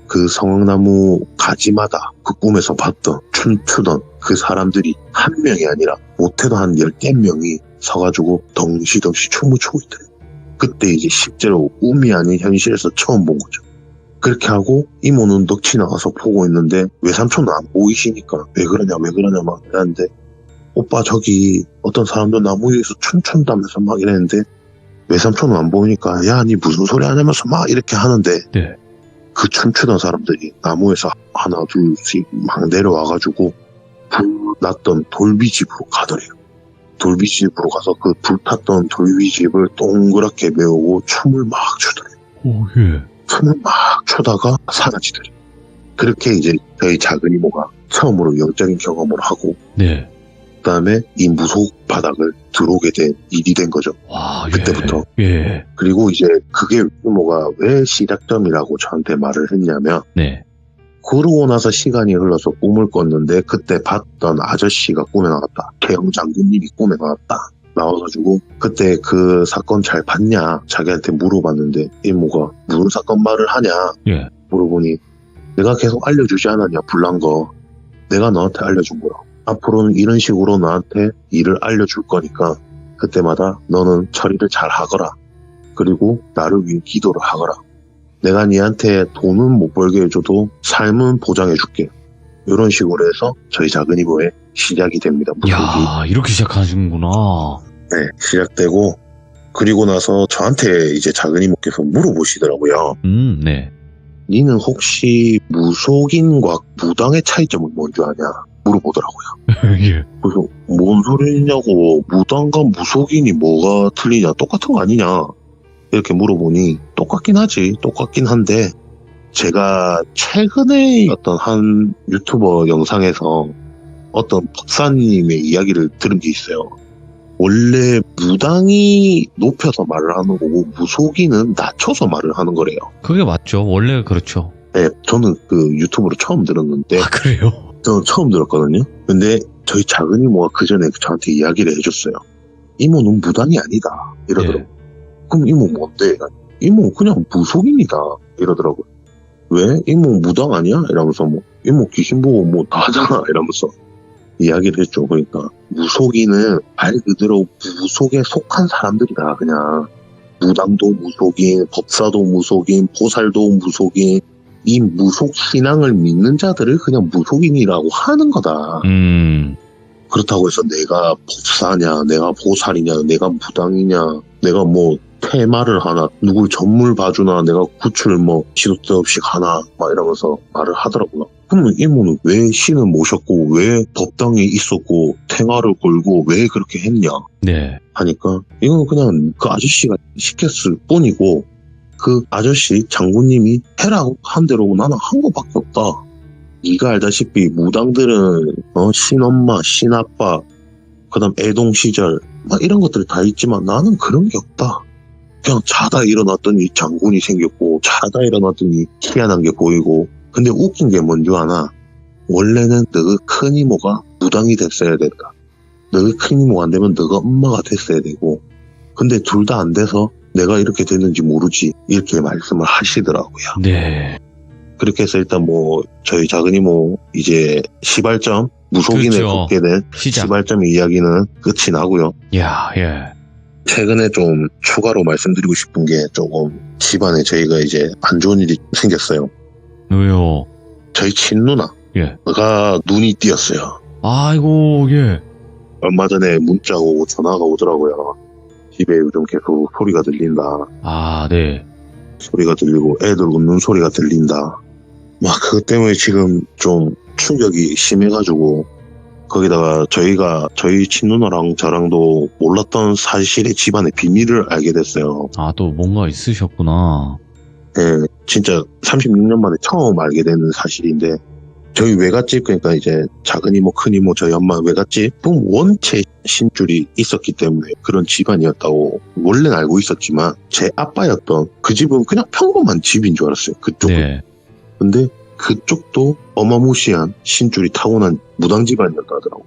그 성황나무 가지마다 그 꿈에서 봤던 춤추던 그 사람들이 한 명이 아니라 못해도 한 10개 명이 서가지고 덩시덩시 춤을 추고 있더래요. 그때 이제 실제로 꿈이 아닌 현실에서 처음 본 거죠. 그렇게 하고 이모는 넋이 나가서 보고 있는데 외삼촌은 안 보이시니까 왜 그러냐 막 이러는데 오빠 저기 어떤 사람도 나무 위에서 춤춘다면서 막 이랬는데 외삼촌은 안 보이니까 야 니 무슨 소리 하냐면서 막 이렇게 하는데 네. 그 춤추던 사람들이 나무에서 하나 둘씩 막 내려와가지고 불 났던 돌비집으로 가더래요. 돌비집으로 가서 그 불탔던 돌비집을 동그랗게 메우고 춤을 막 추더래요. 예. 춤을 막 추다가 사라지더래요. 그렇게 이제 저희 작은 이모가 처음으로 영적인 경험을 하고 네. 그다음에 이 무속 바닥을 들어오게 된 일이 된 거죠. 와, 그때부터. 예. 그리고 이제 그게 이모가 왜 시작점이라고 저한테 말을 했냐면 네. 그러고 나서 시간이 흘러서 꿈을 꿨는데 그때 봤던 아저씨가 꿈에 나왔다. 태영 장군님이 꿈에 나왔다. 나와가지고 그때 그 사건 잘 봤냐 자기한테 물어봤는데 이모가 무슨 사건 말을 하냐 예. 물어보니 내가 계속 알려주지 않았냐 불난 거 내가 너한테 알려준 거라 앞으로는 이런 식으로 너한테 일을 알려줄 거니까 그때마다 너는 처리를 잘 하거라 그리고 나를 위해 기도를 하거라 내가 니한테 돈은 못 벌게 해줘도 삶은 보장해줄게 이런 식으로 해서 저희 작은 이모의 시작이 됩니다. 무속이. 야, 이렇게 시작하시는구나. 네, 시작되고 그리고 나서 저한테 이제 작은 이모께서 물어보시더라고요. 네. 니는 혹시 무속인과 무당의 차이점은 뭔지 아냐? 물어보더라고요. 예. 그래서 뭔 소리냐고 무당과 무속인이 뭐가 틀리냐? 똑같은 거 아니냐? 이렇게 물어보니 똑같긴 하지. 똑같긴 한데 제가 최근에 어떤 한 유튜버 영상에서 어떤 법사님의 이야기를 들은 게 있어요. 원래 무당이 높여서 말을 하는 거고 무속인은 낮춰서 말을 하는 거래요. 그게 맞죠. 원래 그렇죠. 네, 저는 그 유튜브로 처음 들었는데 아, 그래요? 저는 처음 들었거든요. 근데 저희 작은 이모가 그 전에 저한테 이야기를 해줬어요. 이모는 무당이 아니다 이러더라고요. 예. 그럼 이모 뭔데? 이모 그냥 무속인이다 이러더라고요. 왜? 이모 무당 아니야? 이러면서 뭐 이모 귀신 보고 뭐 다 하잖아 이러면서 이야기를 했죠. 그러니까 무속인은 말 그대로 무속에 속한 사람들이다. 그냥 무당도 무속인, 법사도 무속인, 보살도 무속인 이 무속 신앙을 믿는 자들을 그냥 무속인이라고 하는 거다. 그렇다고 해서 내가 법사냐, 내가 보살이냐, 내가 무당이냐, 내가 뭐 퇴마를 하나, 누굴 전물 봐주나, 내가 구출 뭐 시도 때 없이 가나 막 이러면서 말을 하더라고요. 그러면 이모는 왜 신을 모셨고 왜 법당에 있었고 퇴마를 걸고 왜 그렇게 했냐 네. 하니까 이건 그냥 그 아저씨가 시켰을 뿐이고 그 아저씨 장군님이 해라고 한 대로 나는 한 거밖에 없다. 네가 알다시피 무당들은 신엄마, 신아빠, 그다음 애동 시절 막 이런 것들 다 있지만 나는 그런 게 없다. 그냥 자다 일어났더니 장군이 생겼고 자다 일어났더니 희한한 게 보이고 근데 웃긴 게 뭔지 아나? 원래는 너가 큰 이모가 무당이 됐어야 된다. 너가 큰 이모가 안 되면 너가 엄마가 됐어야 되고 근데 둘 다 안 돼서 내가 이렇게 됐는지 모르지 이렇게 말씀을 하시더라고요. 네. 그렇게 해서 일단 뭐 저희 작은 이모 이제 시발점 무속인을 그렇죠. 돕게 된 시작. 시발점 이야기는 끝이 나고요. 야, 예. 최근에 좀 추가로 말씀드리고 싶은 게 조금 집안에 저희가 이제 안 좋은 일이 생겼어요. 왜요? 저희 친누나가 예. 눈이 띄었어요. 아이고, 예. 얼마 전에 문자가 오고 전화가 오더라고요. 집에 요즘 계속 소리가 들린다. 아, 네. 소리가 들리고 애들 웃는 소리가 들린다. 막 그것 때문에 지금 좀 충격이 심해가지고 거기다가 저희 친누나랑 저랑도 몰랐던 사실의 집안의 비밀을 알게 됐어요. 아, 또 뭔가 있으셨구나. 예, 진짜 36년 만에 처음 알게 되는 사실인데 저희 외갓집 그러니까 이제 작은 이모 큰 이모 저희 엄마 외갓집은 원체 신줄이 있었기 때문에 그런 집안이었다고 원래는 알고 있었지만 제 아빠였던 그 집은 그냥 평범한 집인 줄 알았어요. 그쪽은. 네. 근데 그쪽도 어마무시한 신줄이 타고난 무당 집안이었다 하더라고요.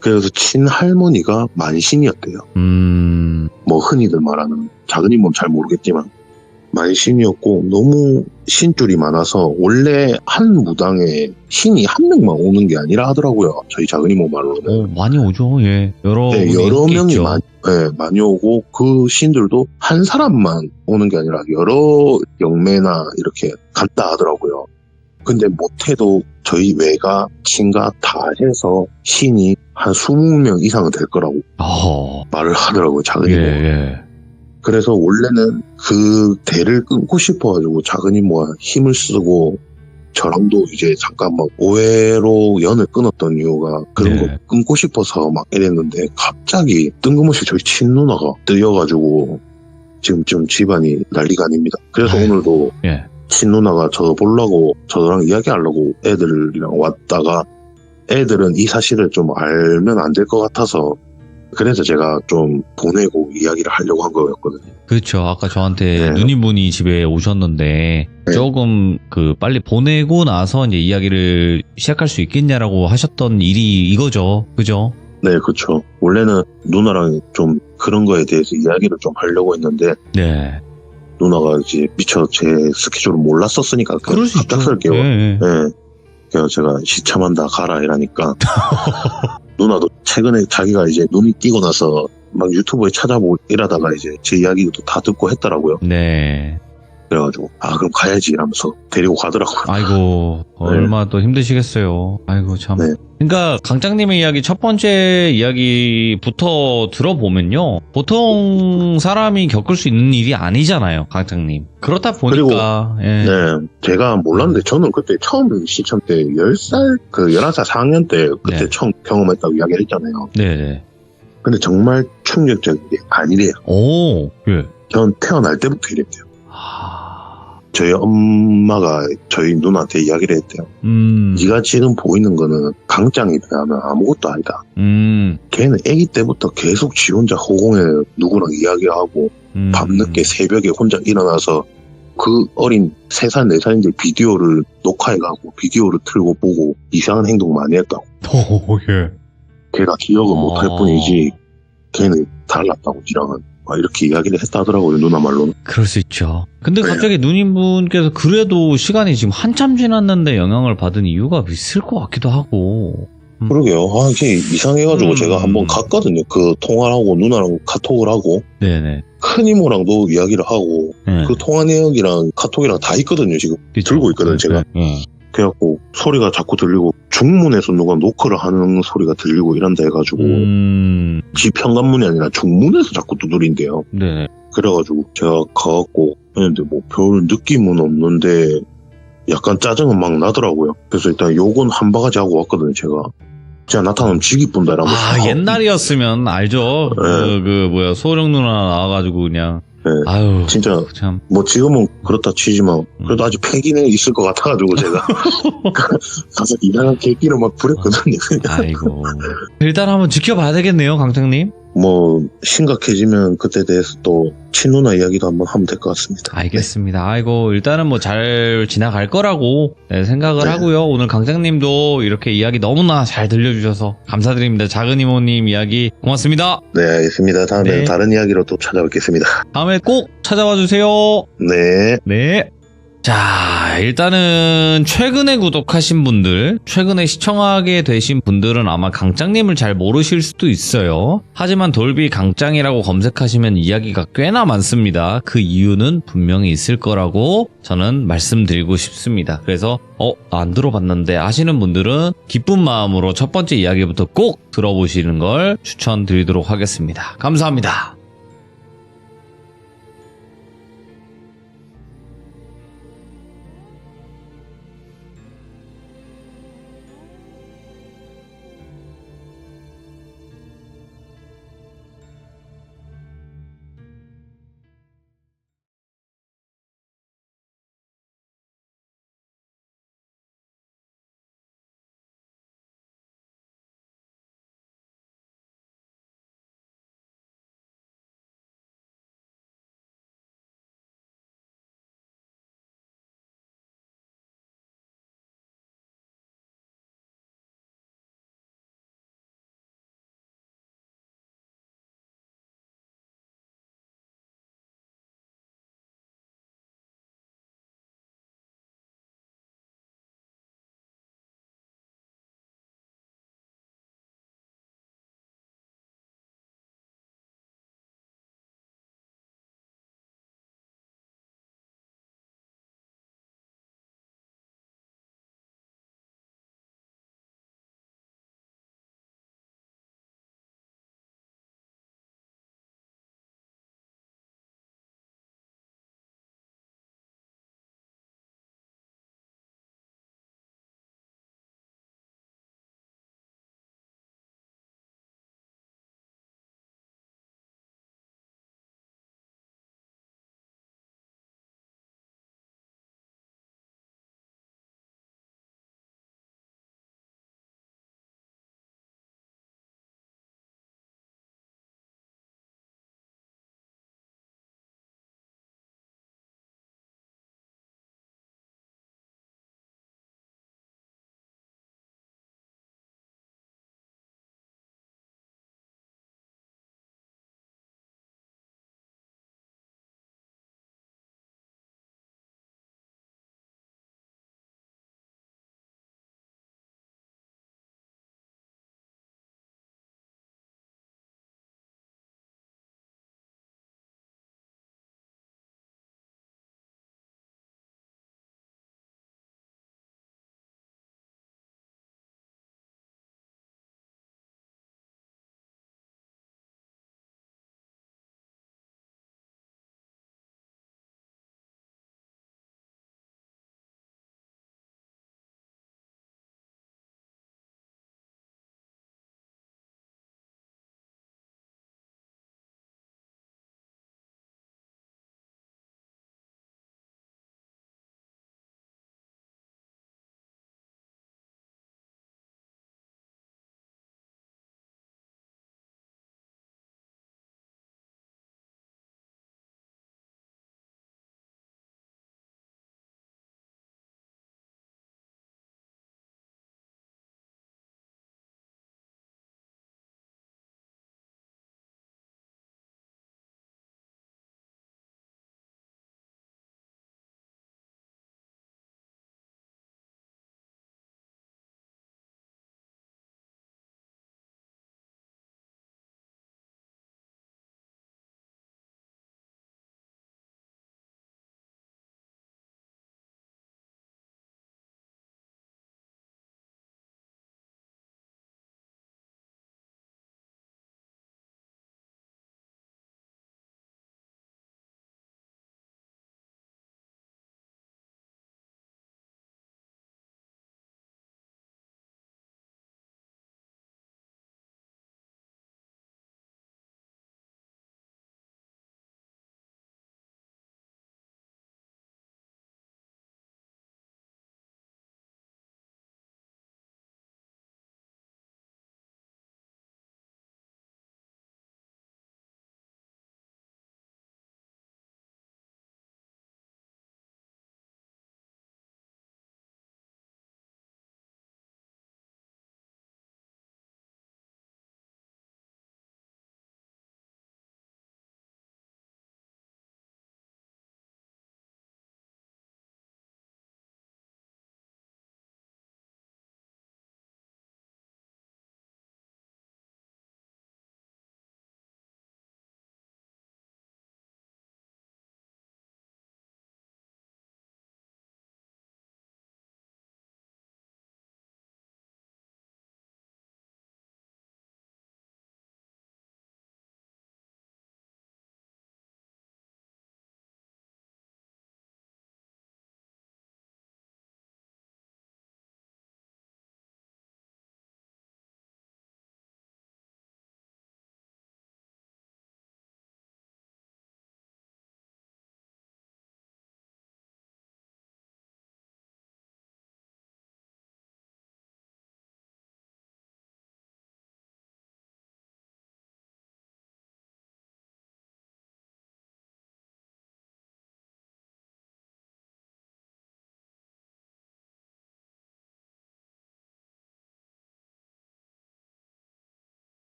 그래서 친할머니가 만신이었대요. 뭐 흔히들 말하는 작은 이모는 잘 모르겠지만 만신이었고 너무 신줄이 많아서 원래 한 무당에 신이 한 명만 오는 게 아니라 하더라고요. 저희 작은 이모 말로는. 많이 오죠. 예. 여러 명이 많이 오고 그 신들도 한 사람만 오는 게 아니라 여러 영매나 이렇게 간다 하더라고요. 근데 못해도 저희 외가 친가 다 해서 신이 한 20명 이상은 될 거라고 말을 하더라고요. 작은 이모. 예. 그래서 원래는 그 대를 끊고 싶어가지고 작은 이모가 힘을 쓰고 저랑도 이제 잠깐 막 오해로 연을 끊었던 이유가 그런 거 끊고 싶어서 막 이랬는데 갑자기 뜬금없이 저희 친누나가 뜨여가지고 지금 좀 집안이 난리가 아닙니다. 그래서 오늘도 친누나가 저 보려고 저랑 이야기하려고 애들이랑 왔다가 애들은 이 사실을 좀 알면 안 될 것 같아서 그래서 제가 좀 보내고 이야기를 하려고 한 거였거든요. 그렇죠. 아까 저한테 누님분이 집에 오셨는데 조금 빨리 보내고 나서 이제 이야기를 시작할 수 있겠냐라고 하셨던 일이 이거죠. 그죠? 네, 그쵸. 원래는 누나랑 좀 그런 거에 대해서 이야기를 좀 하려고 했는데, 네. 누나가 이제 미처 제 스케줄을 몰랐었으니까, 그럴 수 있죠. 갑작스럽게, 예, 예. 그래서 제가 시참한다 가라 이러니까, 누나도 최근에 자기가 이제 눈이 띄고 나서 막 유튜브에 찾아보고 이러다가 이제 제 이야기도 다 듣고 했더라고요. 네. 그래가지고, 그럼 가야지 이러면서 데리고 가더라고요. 아이고, 얼마나 또 힘드시겠어요. 아이고, 참. 네. 그러니까, 강장님의 이야기, 첫 번째 이야기부터 들어보면요. 보통 사람이 겪을 수 있는 일이 아니잖아요, 강장님. 그렇다 보니까, 예. 네, 제가 몰랐는데 저는 그때 처음 시청 때 10살, 11살 4학년 때 그때 네. 처음 경험했다고 이야기를 했잖아요. 네네. 근데 정말 충격적인 게 아니래요. 오, 예. 전 태어날 때부터 이랬대요. 아, 저희 엄마가 저희 누나한테 이야기를 했대요. 네가 지금 보이는 거는 강짱이 대하면 아무것도 아니다. 걔는 아기 때부터 계속 지 혼자 허공에 누구랑 이야기하고 밤늦게 새벽에 혼자 일어나서 그 어린 3살, 4살인데 비디오를 녹화해가고 비디오를 틀고 보고 이상한 행동 많이 했다고. 오, 예. 걔가 기억을 못할 뿐이지 걔는 달랐다고 지랑은 막 이렇게 이야기를 했다 하더라고요, 누나 말로는. 그럴 수 있죠. 근데 네. 갑자기 누님분께서 그래도 시간이 지금 한참 지났는데 영향을 받은 이유가 있을 것 같기도 하고. 그러게요. 이게 이상해가지고 제가 한번 갔거든요. 그 통화를 하고 누나랑 카톡을 하고 네네. 큰 이모랑도 이야기를 하고 네. 그 통화 내역이랑 카톡이랑 다 있거든요. 지금 그쵸. 들고 있거든요, 제가. 그래갖고 소리가 자꾸 들리고 중문에서 누가 노크를 하는 소리가 들리고 이런다 해가지고 집 현관문이 아니라 중문에서 자꾸 두드린대요. 네. 그래가지고 제가 가갖고 했는데 뭐 별 느낌은 없는데 약간 짜증은 막 나더라고요. 그래서 일단 욕은 한 바가지 하고 왔거든요, 제가. 제가 나타나면 지기 뿐다라고. 옛날이었으면 알죠. 네. 소령 누나 나와가지고 그냥. 네. 아유. 진짜 참. 뭐 지금은 그렇다 치지만 그래도 아직 패기는 있을 것 같아가지고 제가 가서 이상한 계기를 막 부렸거든요. 아이고. 일단 한번 지켜봐야 되겠네요, 강장님. 뭐 심각해지면 그때 대해서 또 친누나 이야기도 한번 하면 될 것 같습니다. 알겠습니다. 아이고, 일단은 뭐 잘 지나갈 거라고 생각을 네. 하고요. 오늘 강장님도 이렇게 이야기 너무나 잘 들려주셔서 감사드립니다. 작은 이모님 이야기 고맙습니다. 네, 알겠습니다. 다음에는 네. 다른 이야기로 또 찾아뵙겠습니다. 다음에 꼭 찾아와 주세요. 네. 네. 자, 일단은 최근에 구독하신 분들, 최근에 시청하게 되신 분들은 아마 강짱님을 잘 모르실 수도 있어요. 하지만 돌비 강짱이라고 검색하시면 이야기가 꽤나 많습니다. 그 이유는 분명히 있을 거라고 저는 말씀드리고 싶습니다. 그래서 안 들어봤는데 하시는 분들은 기쁜 마음으로 첫 번째 이야기부터 꼭 들어보시는 걸 추천드리도록 하겠습니다. 감사합니다.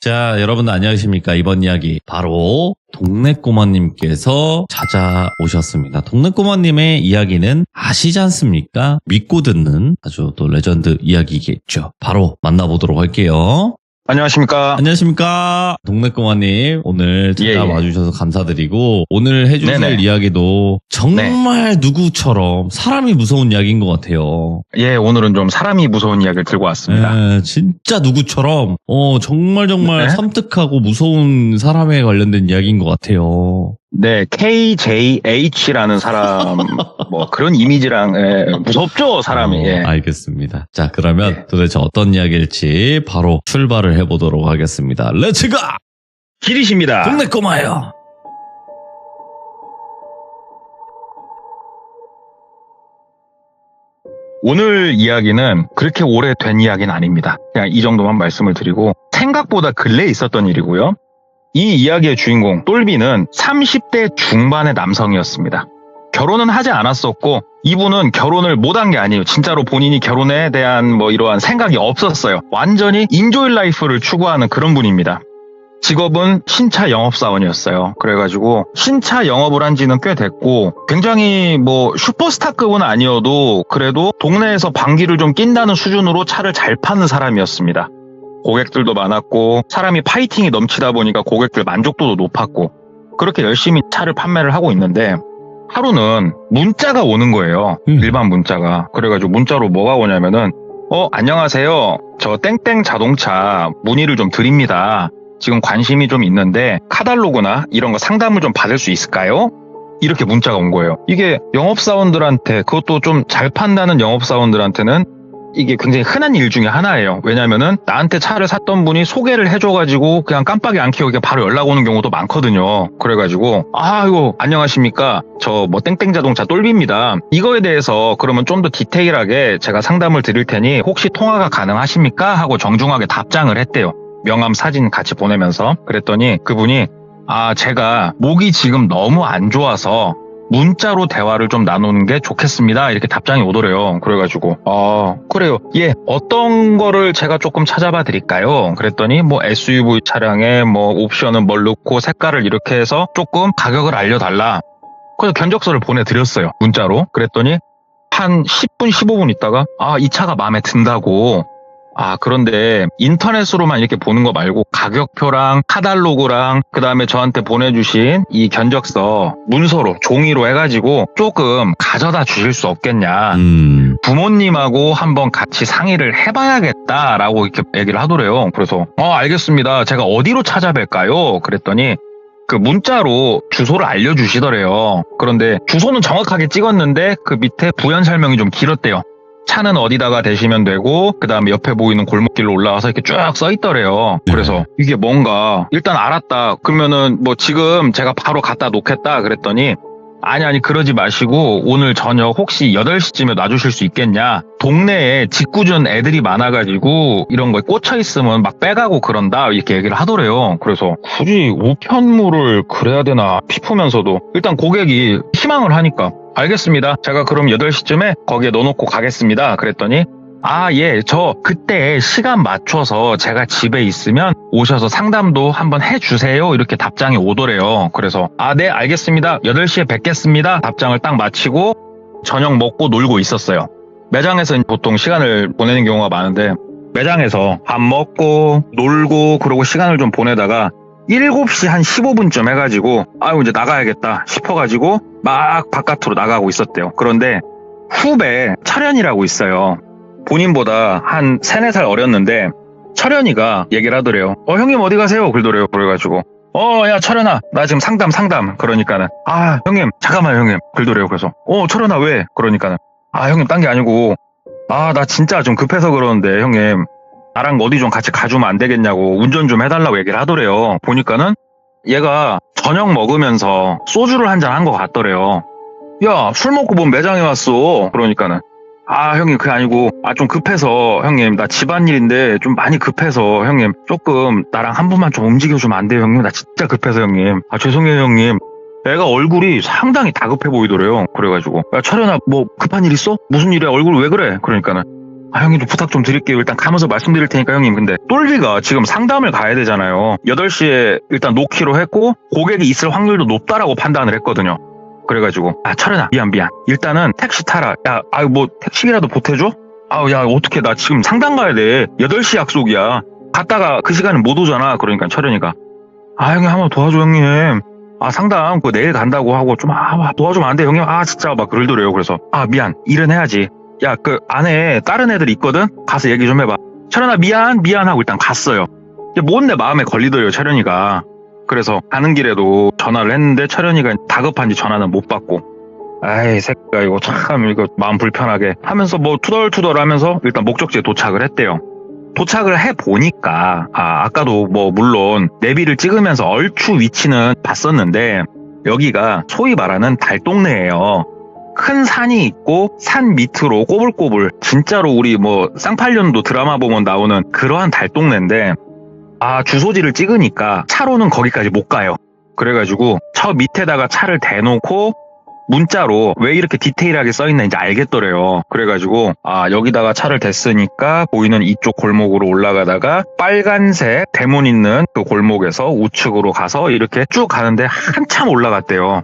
자, 여러분들 안녕하십니까. 이번 이야기 바로 동네 꼬마님께서 찾아오셨습니다. 동네 꼬마님의 이야기는 아시지 않습니까? 믿고 듣는 아주 또 레전드 이야기겠죠. 바로 만나보도록 할게요. 안녕하십니까. 안녕하십니까. 동네 꼬마님 오늘 찾아와 주셔서 감사드리고 오늘 해주실 네네. 이야기도 정말 누구처럼 사람이 무서운 이야기인 것 같아요. 예, 오늘은 좀 사람이 무서운 이야기를 들고 왔습니다. 진짜 누구처럼 정말 네. 섬뜩하고 무서운 사람에 관련된 이야기인 것 같아요. 네, KJH라는 사람, 뭐 그런 이미지랑, 무섭죠, 사람이. 예. 알겠습니다. 자, 그러면 네. 도대체 어떤 이야기일지 바로 출발을 해보도록 하겠습니다. 렛츠가! 길이십니다. 동네 꼬마요. 오늘 이야기는 그렇게 오래된 이야기는 아닙니다. 그냥 이 정도만 말씀을 드리고, 생각보다 근래에 있었던 일이고요. 이 이야기의 주인공, 똘비는 30대 중반의 남성이었습니다. 결혼은 하지 않았었고, 이분은 결혼을 못한 게 아니에요. 진짜로 본인이 결혼에 대한 뭐 이러한 생각이 없었어요. 완전히 인조이 라이프를 추구하는 그런 분입니다. 직업은 신차 영업사원이었어요. 그래가지고 신차 영업을 한 지는 꽤 됐고 굉장히 뭐 슈퍼스타급은 아니어도 그래도 동네에서 방귀를 좀 낀다는 수준으로 차를 잘 파는 사람이었습니다. 고객들도 많았고 사람이 파이팅이 넘치다 보니까 고객들 만족도도 높았고 그렇게 열심히 차를 판매를 하고 있는데 하루는 문자가 오는 거예요. 일반 문자가. 그래가지고 문자로 뭐가 오냐면은 안녕하세요. 저 땡땡 자동차 문의를 좀 드립니다. 지금 관심이 좀 있는데 카탈로그나 이런 거 상담을 좀 받을 수 있을까요? 이렇게 문자가 온 거예요. 이게 영업사원들한테 그것도 좀 잘 판다는 영업사원들한테는 이게 굉장히 흔한 일 중에 하나예요. 왜냐면은 나한테 차를 샀던 분이 소개를 해줘가지고 그냥 깜빡이 안 켜고 바로 연락 오는 경우도 많거든요. 그래가지고 이거 안녕하십니까. 저 뭐 땡땡 자동차 똘비입니다. 이거에 대해서 그러면 좀 더 디테일하게 제가 상담을 드릴 테니 혹시 통화가 가능하십니까? 하고 정중하게 답장을 했대요. 명함 사진 같이 보내면서. 그랬더니 그분이 제가 목이 지금 너무 안 좋아서 문자로 대화를 좀 나누는 게 좋겠습니다. 이렇게 답장이 오더래요. 그래가지고 그래요. 예, 어떤 거를 제가 조금 찾아봐 드릴까요? 그랬더니 뭐 SUV 차량에 뭐 옵션은 뭘 넣고 색깔을 이렇게 해서 조금 가격을 알려달라. 그래서 견적서를 보내드렸어요. 문자로. 그랬더니 한 10분 15분 있다가 이 차가 마음에 든다고. 그런데 인터넷으로만 이렇게 보는 거 말고 가격표랑 카탈로그랑 그 다음에 저한테 보내주신 이 견적서 문서로 종이로 해가지고 조금 가져다 주실 수 없겠냐. 부모님하고 한번 같이 상의를 해봐야겠다라고 이렇게 얘기를 하더래요. 그래서 알겠습니다. 제가 어디로 찾아뵐까요? 그랬더니 그 문자로 주소를 알려주시더래요. 그런데 주소는 정확하게 찍었는데 그 밑에 부연 설명이 좀 길었대요. 차는 어디다가 대시면 되고 그 다음에 옆에 보이는 골목길로 올라와서 이렇게 쭉 써있더래요. 그래서 이게 뭔가 일단 알았다. 그러면은 뭐 지금 제가 바로 갖다 놓겠다 그랬더니 아니 그러지 마시고 오늘 저녁 혹시 8시쯤에 놔주실 수 있겠냐. 동네에 짓궂은 애들이 많아가지고 이런 거에 꽂혀있으면 막 빼가고 그런다 이렇게 얘기를 하더래요. 그래서 굳이 우편물을 그래야 되나 싶으면서도 일단 고객이 희망을 하니까 알겠습니다. 제가 그럼 8시쯤에 거기에 넣어놓고 가겠습니다. 그랬더니 예, 저 그때 시간 맞춰서 제가 집에 있으면 오셔서 상담도 한번 해주세요. 이렇게 답장이 오더래요. 그래서 네, 알겠습니다. 8시에 뵙겠습니다. 답장을 딱 마치고 저녁 먹고 놀고 있었어요. 매장에서 보통 시간을 보내는 경우가 많은데 매장에서 밥 먹고 놀고 그러고 시간을 좀 보내다가 7시 한 15분쯤 해가지고 이제 나가야겠다 싶어가지고 막 바깥으로 나가고 있었대요. 그런데 후배 철현이라고 있어요. 본인보다 한 3-4살 어렸는데 철현이가 얘기를 하더래요. 형님 어디 가세요? 그러더래요. 그래가지고 야 철현아 나 지금 상담 그러니까는 형님 잠깐만요 형님 그러더래요. 그래서 철현아 왜? 그러니까는 형님 딴 게 아니고 나 진짜 좀 급해서 그러는데 형님 나랑 어디 좀 같이 가주면 안 되겠냐고 운전 좀 해달라고 얘기를 하더래요. 보니까는 얘가 저녁 먹으면서 소주를 한잔 한 것 같더래요. 야, 술 먹고 뭔 매장에 왔어? 그러니까는 형님 그게 아니고 좀 급해서 형님 나 집안일인데 좀 많이 급해서 형님 조금 나랑 한 번만 좀 움직여주면 안 돼요 형님? 나 진짜 급해서 형님. 죄송해요 형님. 애가 얼굴이 상당히 다급해 보이더래요. 그래가지고 야 철현아 뭐 급한 일 있어? 무슨 일이야? 얼굴 왜 그래? 그러니까는 형님 좀 부탁 좀 드릴게요. 일단 가면서 말씀드릴 테니까 형님. 근데 똘비가 지금 상담을 가야 되잖아요. 8시에 일단 놓기로 했고 고객이 있을 확률도 높다라고 판단을 했거든요. 그래가지고 철현아 미안 일단은 택시 타라. 뭐 택시라도 보태줘? 야 어떡해 나 지금 상담 가야 돼. 8시 약속이야. 갔다가 그 시간에 못 오잖아. 그러니까 철현이가 형님 한번 도와줘 형님. 상담 내일 간다고 하고 좀 도와주면 안 돼 형님. 진짜 막 그러더래요. 그래서 미안 일은 해야지. 야 그 안에 다른 애들 있거든. 가서 얘기 좀 해봐. 철현아 미안 하고 일단 갔어요. 뭔 내 마음에 걸리더래요 철현이가. 그래서 가는 길에도 전화를 했는데 철현이가 다급한지 전화는 못 받고 새끼가 이거 참 이거 마음 불편하게 하면서 뭐 투덜투덜 하면서 일단 목적지에 도착을 했대요. 도착을 해보니까 아까도 뭐 물론 내비를 찍으면서 얼추 위치는 봤었는데 여기가 소위 말하는 달동네예요. 큰 산이 있고 산 밑으로 꼬불꼬불 진짜로 우리 뭐 쌍팔년도 드라마 보면 나오는 그러한 달동네인데 주소지를 찍으니까 차로는 거기까지 못 가요. 그래가지고 저 밑에다가 차를 대놓고 문자로 왜 이렇게 디테일하게 써있는지 알겠더래요. 그래가지고 여기다가 차를 댔으니까 보이는 이쪽 골목으로 올라가다가 빨간색 대문 있는 그 골목에서 우측으로 가서 이렇게 쭉 가는데 한참 올라갔대요.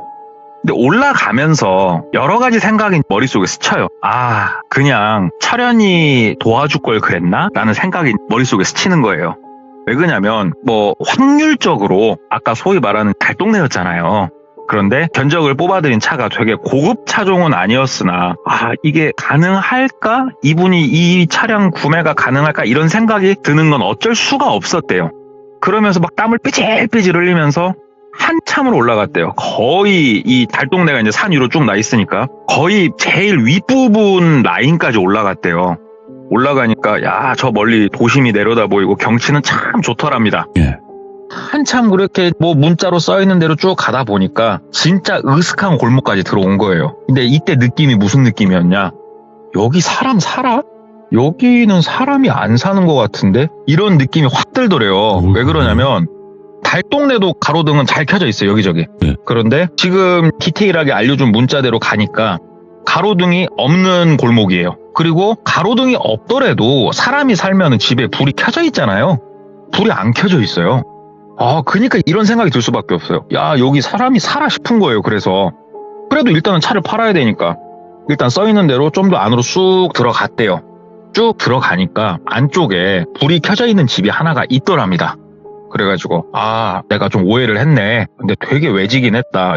근데 올라가면서 여러 가지 생각이 머릿속에 스쳐요. 그냥 철현이 도와줄 걸 그랬나? 라는 생각이 머릿속에 스치는 거예요. 왜 그러냐면 뭐 확률적으로 아까 소위 말하는 달동네였잖아요. 그런데 견적을 뽑아들인 차가 되게 고급 차종은 아니었으나 이게 가능할까? 이분이 이 차량 구매가 가능할까? 이런 생각이 드는 건 어쩔 수가 없었대요. 그러면서 막 땀을 삐질삐질 흘리면서 한참을 올라갔대요. 거의 이 달동네가 이제 산 위로 쭉 나 있으니까 거의 제일 윗부분 라인까지 올라갔대요. 올라가니까 저 멀리 도심이 내려다 보이고 경치는 참 좋더랍니다. 예. 한참 그렇게 뭐 문자로 써있는 대로 쭉 가다 보니까 진짜 으슥한 골목까지 들어온 거예요. 근데 이때 느낌이 무슨 느낌이었냐? 여기 사람 살아? 여기는 사람이 안 사는 것 같은데? 이런 느낌이 확 들더래요. 왜 그러냐면 달동네도 가로등은 잘 켜져 있어요. 여기저기. 네. 그런데 지금 디테일하게 알려준 문자대로 가니까 가로등이 없는 골목이에요. 그리고 가로등이 없더라도 사람이 살면 집에 불이 켜져 있잖아요. 불이 안 켜져 있어요. 그러니까 이런 생각이 들 수밖에 없어요. 여기 사람이 살아 싶은 거예요. 그래서 그래도 일단은 차를 팔아야 되니까 일단 써있는 대로 좀 더 안으로 쑥 들어갔대요. 쭉 들어가니까 안쪽에 불이 켜져 있는 집이 하나가 있더랍니다. 그래가지고 내가 좀 오해를 했네. 근데 되게 외지긴 했다.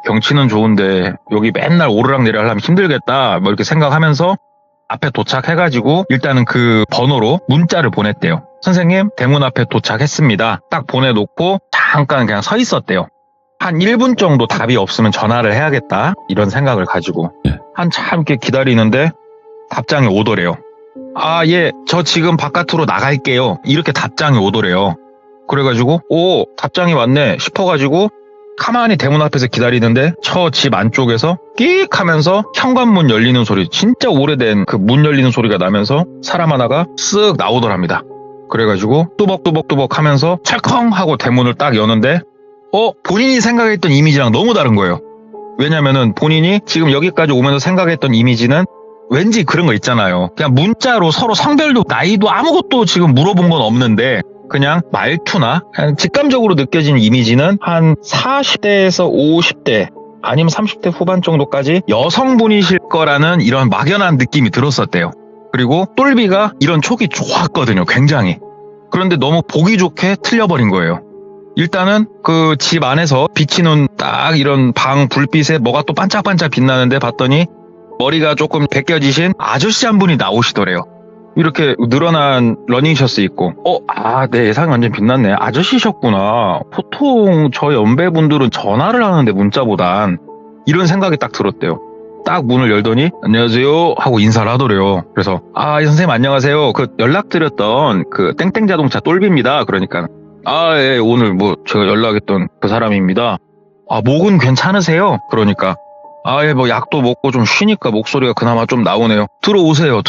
경치는 좋은데 여기 맨날 오르락내리락 하려면 힘들겠다. 뭐 이렇게 생각하면서 앞에 도착해가지고 일단은 그 번호로 문자를 보냈대요. 선생님 대문 앞에 도착했습니다. 딱 보내놓고 잠깐 그냥 서 있었대요. 한 1분 정도 답이 없으면 전화를 해야겠다 이런 생각을 가지고 한참 이렇게 기다리는데 답장이 오더래요. 예, 저 지금 바깥으로 나갈게요. 이렇게 답장이 오더래요. 그래가지고 답장이 왔네 싶어가지고 가만히 대문 앞에서 기다리는데 저 집 안쪽에서 끽 하면서 현관문 열리는 소리, 진짜 오래된 그 문 열리는 소리가 나면서 사람 하나가 쓱 나오더랍니다. 그래가지고 뚜벅뚜벅뚜벅 하면서 철컹 하고 대문을 딱 여는데 본인이 생각했던 이미지랑 너무 다른 거예요. 왜냐면은 본인이 지금 여기까지 오면서 생각했던 이미지는 왠지 그런 거 있잖아요. 그냥 문자로 서로 성별도 나이도 아무것도 지금 물어본 건 없는데 그냥 말투나 그냥 직감적으로 느껴지는 이미지는 한 40대에서 50대 아니면 30대 후반 정도까지 여성분이실 거라는 이런 막연한 느낌이 들었었대요. 그리고 똘비가 이런 촉이 좋았거든요. 굉장히. 그런데 너무 보기 좋게 틀려버린 거예요. 일단은 그 집 안에서 비치는 딱 이런 방 불빛에 뭐가 또 반짝반짝 빛나는데 봤더니 머리가 조금 벗겨지신 아저씨 한 분이 나오시더래요. 이렇게 늘어난 러닝셔츠 입고 내 예상이 완전 빛났네. 아저씨셨구나. 보통 저 연배분들은 전화를 하는데 문자보단 이런 생각이 딱 들었대요. 딱 문을 열더니 안녕하세요 하고 인사를 하더래요. 그래서 예, 선생님 안녕하세요. 그 연락드렸던 그 땡땡 자동차 똘비입니다. 그러니까 예, 오늘 뭐 제가 연락했던 그 사람입니다. 목은 괜찮으세요? 그러니까 예, 뭐 약도 먹고 좀 쉬니까 목소리가 그나마 좀 나오네요. 들어오세요.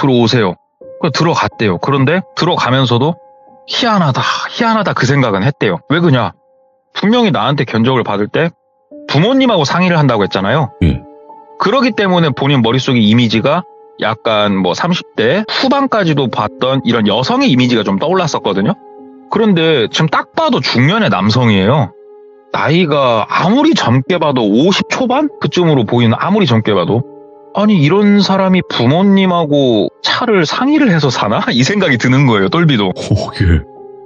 들어갔대요. 그런데 들어가면서도 희한하다 그 생각은 했대요. 왜 그러냐? 분명히 나한테 견적을 받을 때 부모님하고 상의를 한다고 했잖아요. 예. 그러기 때문에 본인 머릿속의 이미지가 약간 뭐 30대 후반까지도 봤던 이런 여성의 이미지가 좀 떠올랐었거든요. 그런데 지금 딱 봐도 중년의 남성이에요. 나이가 아무리 젊게 봐도 50 초반? 그쯤으로 보이는, 아무리 젊게 봐도. 아니, 이런 사람이 부모님하고 차를 상의를 해서 사나? 이 생각이 드는 거예요, 똘비도. 예.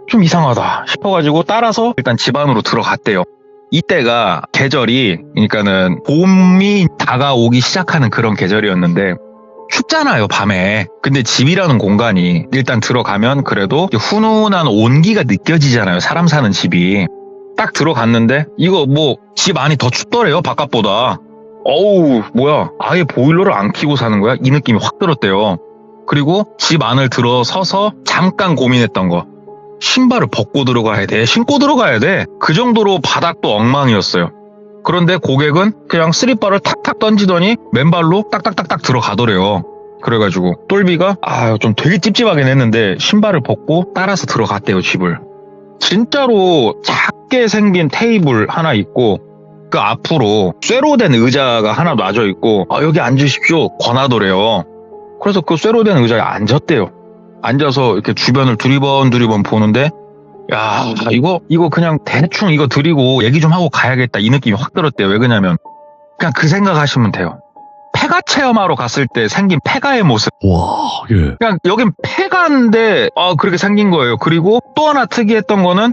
좀 이상하다 싶어가지고 따라서 일단 집 안으로 들어갔대요. 이때가 계절이, 그러니까는 봄이 다가오기 시작하는 그런 계절이었는데 춥잖아요, 밤에. 근데 집이라는 공간이 일단 들어가면 그래도 훈훈한 온기가 느껴지잖아요, 사람 사는 집이. 딱 들어갔는데 이거 뭐 집 안이 더 춥더래요, 바깥보다. 어우, 뭐야, 아예 보일러를 안 켜고 사는 거야? 이 느낌이 확 들었대요. 그리고 집 안을 들어서서 잠깐 고민했던 거. 신발을 벗고 들어가야 돼? 신고 들어가야 돼? 그 정도로 바닥도 엉망이었어요. 그런데 고객은 그냥 스리퍼를 탁탁 던지더니 맨발로 딱딱딱딱 들어가더래요. 그래가지고 똘비가 좀 되게 찝찝하긴 했는데 신발을 벗고 따라서 들어갔대요, 집을. 진짜로 작게 생긴 테이블 하나 있고 그 앞으로 쇠로 된 의자가 하나 놔져 있고 여기 앉으십시오 권하더래요. 그래서 그 쇠로 된 의자에 앉았대요. 앉아서 이렇게 주변을 두리번 보는데 야, 이거 그냥 대충 이거 드리고 얘기 좀 하고 가야겠다, 이 느낌이 확 들었대요. 왜 그러냐면 그냥 그 생각하시면 돼요. 폐가 체험하러 갔을 때 생긴 폐가의 모습. 와, 예. 그냥 여긴 폐가인데 그렇게 생긴 거예요. 그리고 또 하나 특이했던 거는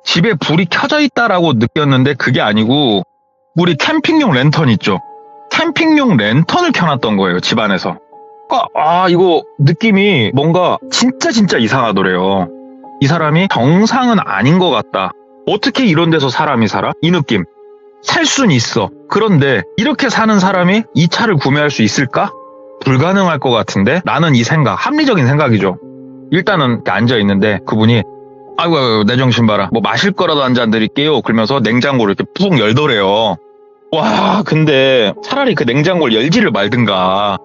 집에 불이 켜져 있다라고 느꼈는데 그게 아니고 우리 캠핑용 랜턴 있죠. 캠핑용 랜턴을 켜놨던 거예요, 집 안에서. 이거 느낌이 뭔가 진짜 이상하더래요. 이 사람이 정상은 아닌 것 같다. 어떻게 이런 데서 사람이 살아? 이 느낌. 살 순 있어. 그런데 이렇게 사는 사람이 이 차를 구매할 수 있을까? 불가능할 것 같은데 나는 이 생각, 합리적인 생각이죠. 일단은 이렇게 앉아있는데 그분이 아이고 내 정신 봐라, 뭐 마실 거라도 한 잔 드릴게요 그러면서 냉장고를 이렇게 푹 열더래요. 와, 근데 차라리 그 냉장고를 열지를 말든가.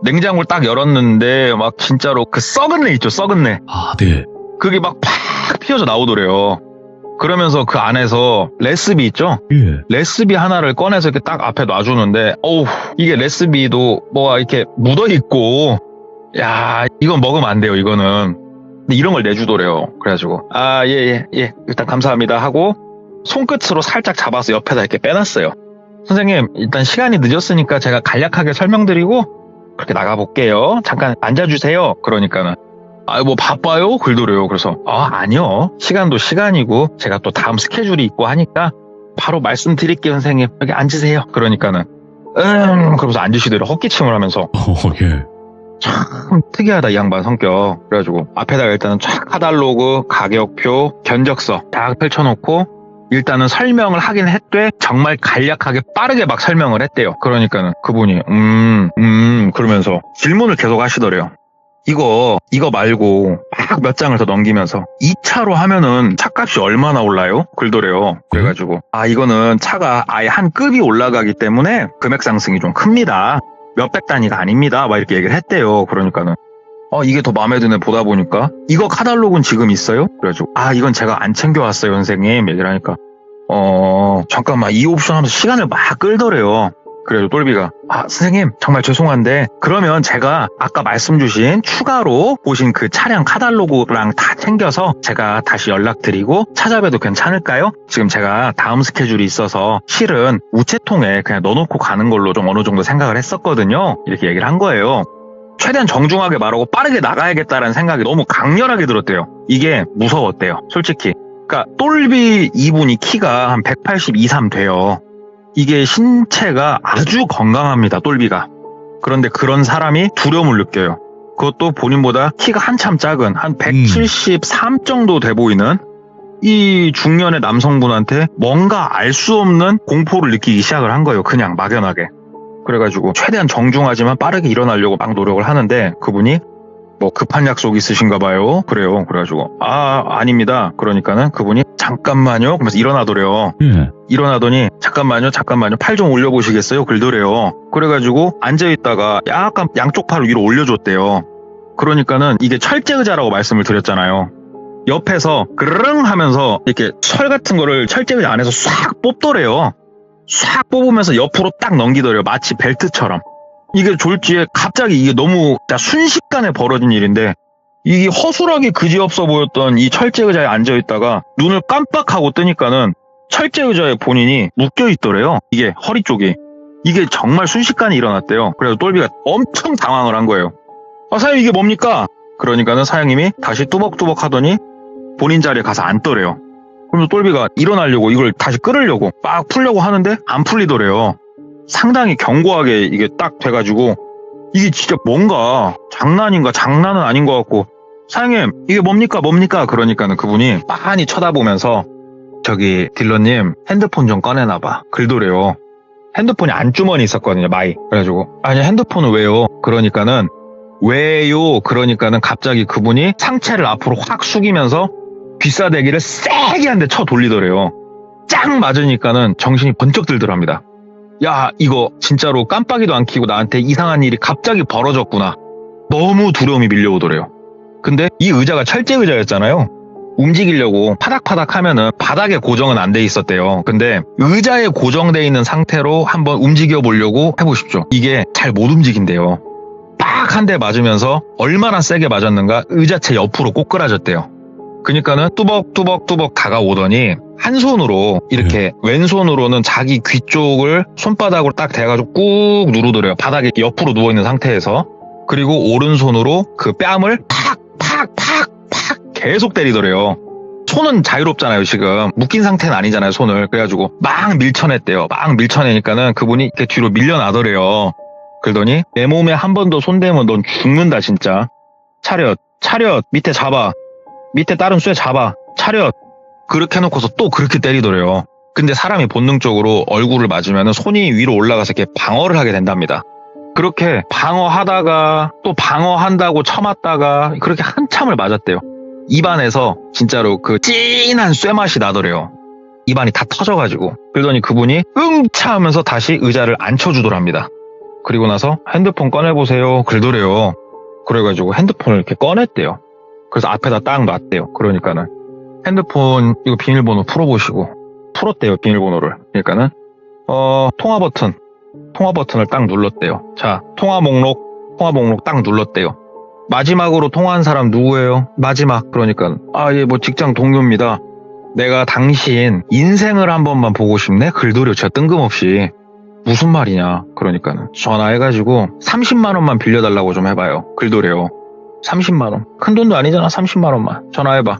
냉장고를 딱 열었는데 막 진짜로 그 썩은 내 있죠, 썩은 내. 네. 그게 막 팍 피어져 나오더래요. 그러면서 그 안에서 레시피 있죠? 예. 레시피 하나를 꺼내서 이렇게 딱 앞에 놔주는데 이게 레시피도 뭐가 이렇게 묻어있고 야, 이건 먹으면 안 돼요, 이거는. 근데 이런 걸 내주더래요. 그래가지고 예, 일단 감사합니다 하고 손끝으로 살짝 잡아서 옆에다 이렇게 빼놨어요. 선생님, 일단 시간이 늦었으니까 제가 간략하게 설명드리고 그렇게 나가볼게요. 잠깐 앉아주세요. 그러니까는 뭐 바빠요? 그러더래요. 그래서 아니요, 시간도 시간이고 제가 또 다음 스케줄이 있고 하니까 바로 말씀드릴게요, 선생님. 여기 앉으세요. 그러니까는 그러면서 앉으시더래요, 헛기침을 하면서. 예. 참 특이하다, 이 양반 성격. 그래가지고 앞에다가 일단은 쫙 카탈로그, 가격표, 견적서 딱 펼쳐놓고 일단은 설명을 하긴 했되 정말 간략하게 빠르게 막 설명을 했대요. 그러니까는 그분이 그러면서 질문을 계속 하시더래요. 이거 말고 막 몇 장을 더 넘기면서 2차로 하면은 차값이 얼마나 올라요? 그러더래요. 그래가지고 이거는 차가 아예 한 급이 올라가기 때문에 금액 상승이 좀 큽니다. 몇백 단위가 아닙니다. 막 이렇게 얘기를 했대요. 그러니까는 이게 더 마음에 드네. 보다 보니까 이거 카탈로그는 지금 있어요? 그래가지고 이건 제가 안 챙겨왔어요, 선생님. 얘기를 하니까 잠깐만, 이 옵션 하면서 시간을 막 끌더래요. 그래도 똘비가 선생님 정말 죄송한데 그러면 제가 아까 말씀 주신 추가로 보신 그 차량 카탈로그랑 다 챙겨서 제가 다시 연락드리고 찾아뵈도 괜찮을까요? 지금 제가 다음 스케줄이 있어서 실은 우체통에 그냥 넣어놓고 가는 걸로 좀 어느 정도 생각을 했었거든요. 이렇게 얘기를 한 거예요. 최대한 정중하게 말하고 빠르게 나가야겠다라는 생각이 너무 강렬하게 들었대요. 이게 무서웠대요, 솔직히. 그러니까 똘비 이분이 키가 한 180 이상 돼요. 이게 신체가 아주 건강합니다, 똘비가. 그런데 그런 사람이 두려움을 느껴요. 그것도 본인보다 키가 한참 작은 한 173 정도 돼 보이는 이 중년의 남성분한테 뭔가 알 수 없는 공포를 느끼기 시작을 한 거예요, 그냥 막연하게. 그래가지고 최대한 정중하지만 빠르게 일어나려고 막 노력을 하는데 그분이 뭐 급한 약속 있으신가 봐요. 그래요. 그래가지고 아닙니다. 그러니까는 그분이 잠깐만요. 그러면서 일어나더래요. 일어나더니 잠깐만요. 팔 좀 올려보시겠어요? 그러더래요. 그래가지고 앉아있다가 약간 양쪽 팔을 위로 올려줬대요. 그러니까는 이게 철제 의자라고 말씀을 드렸잖아요. 옆에서 그르릉 하면서 이렇게 철 같은 거를 철제 의자 안에서 싹 뽑더래요. 싹 뽑으면서 옆으로 딱 넘기더래요. 마치 벨트처럼. 이게 졸지에 갑자기 이게 너무 순식간에 벌어진 일인데 이게 허술하게 그지없어 보였던 이 철제 의자에 앉아있다가 눈을 깜빡하고 뜨니까는 철제 의자에 본인이 묶여있더래요. 이게 허리 쪽이. 이게 정말 순식간에 일어났대요. 그래서 똘비가 엄청 당황을 한 거예요. 사장님 이게 뭡니까? 그러니까는 사장님이 다시 뚜벅뚜벅 하더니 본인 자리에 가서 앉더래요. 그러면서 똘비가 일어나려고 이걸 다시 끌으려고 막 풀려고 하는데 안 풀리더래요. 상당히 견고하게 이게 딱 돼가지고 이게 진짜 뭔가 장난인가 장난은 아닌 것 같고 사장님 이게 뭡니까 그러니까는 그분이 빤히 쳐다보면서 저기 딜러님 핸드폰 좀 꺼내놔봐 그러더래요. 핸드폰이 안주머니 있었거든요. 마이. 그래가지고 아니 핸드폰은 왜요? 그러니까는 왜요? 그러니까는 갑자기 그분이 상체를 앞으로 확 숙이면서 귀싸대기를 세게 한 대 쳐 돌리더래요. 짱 맞으니까는 정신이 번쩍 들더랍니다. 야 이거 진짜로 깜빡이도 안 켜고 나한테 이상한 일이 갑자기 벌어졌구나. 너무 두려움이 밀려오더래요. 근데 이 의자가 철제 의자였잖아요. 움직이려고 파닥파닥 하면은 바닥에 고정은 안 돼 있었대요. 근데 의자에 고정돼 있는 상태로 한번 움직여 보려고 해보십시오. 이게 잘 못 움직인대요. 딱 한 대 맞으면서 얼마나 세게 맞았는가 의자체 옆으로 꼬꾸라졌대요. 그러니까는 뚜벅뚜벅 다가오더니 한 손으로 이렇게 왼손으로는 자기 귀 쪽을 손바닥으로 딱 대가지고 꾹 누르더래요. 바닥에 옆으로 누워있는 상태에서. 그리고 오른손으로 그 뺨을 팍 계속 때리더래요. 손은 자유롭잖아요. 지금 묶인 상태는 아니잖아요. 손을. 그래가지고 막 밀쳐냈대요. 막 밀쳐내니까는 그분이 이렇게 뒤로 밀려나더래요. 그러더니 내 몸에 한 번 더 손대면 넌 죽는다 진짜. 차렷 밑에 잡아. 밑에 다른 쇠 잡아. 차렷. 그렇게 해놓고서 또 그렇게 때리더래요. 근데 사람이 본능적으로 얼굴을 맞으면 손이 위로 올라가서 이렇게 방어를 하게 된답니다. 그렇게 방어하다가 또 방어한다고 참았다가 그렇게 한참을 맞았대요. 입안에서 진짜로 그 진한 쇠맛이 나더래요. 입안이 다 터져가지고. 그러더니 그분이 응차 하면서 다시 의자를 앉혀주더랍니다. 그리고 나서 핸드폰 꺼내보세요 그러더래요. 그래가지고 핸드폰을 이렇게 꺼냈대요. 그래서 앞에다 딱 놨대요. 그러니까는 핸드폰 이거 비밀번호 풀어보시고 풀었대요. 비밀번호를. 그러니까는 통화 버튼을 딱 눌렀대요. 자, 통화 목록 딱 눌렀대요. 마지막으로 통화한 사람 누구예요? 마지막. 그러니까 예 뭐 직장 동료입니다. 내가 당신 인생을 한 번만 보고 싶네? 글도려 진짜 뜬금없이. 무슨 말이냐? 그러니까는 전화해가지고 30만 원만 빌려달라고 좀 해봐요. 글도래요. 30만 원. 큰 돈도 아니잖아. 30만 원만. 전화해봐.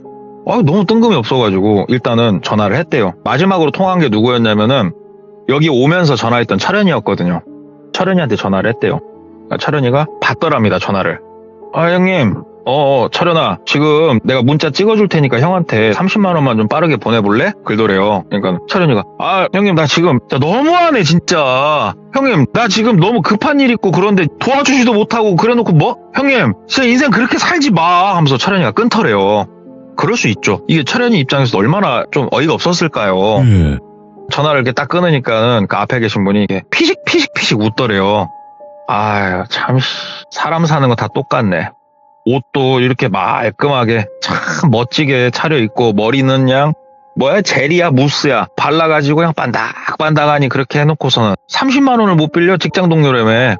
너무 뜬금이 없어가지고 일단은 전화를 했대요. 마지막으로 통화한 게 누구였냐면은 여기 오면서 전화했던 철현이었거든요. 철현이한테 전화를 했대요. 철현이가 받더랍니다. 전화를. 형님. 철현아. 지금 내가 문자 찍어줄 테니까 형한테 30만 원만 좀 빠르게 보내볼래? 그러더래요. 그러니까 철현이가 형님 나 지금 너무하네 진짜. 형님 나 지금 너무 급한 일 있고 그런데 도와주지도 못하고 그래놓고 뭐? 형님 진짜 인생 그렇게 살지 마 하면서 철현이가 끊더래요. 그럴 수 있죠. 이게 철현이 입장에서 얼마나 좀 어이가 없었을까요? 전화를 이렇게 딱 끊으니까는 그 앞에 계신 분이 이렇게 피식 웃더래요. 참 사람 사는 거 다 똑같네. 옷도 이렇게 말끔하게 참 멋지게 차려입고 머리는 그냥 젤이야 무스야 발라가지고 그냥 반닥반닥하니 그렇게 해놓고서는 30만 원을 못 빌려 직장 동료라며.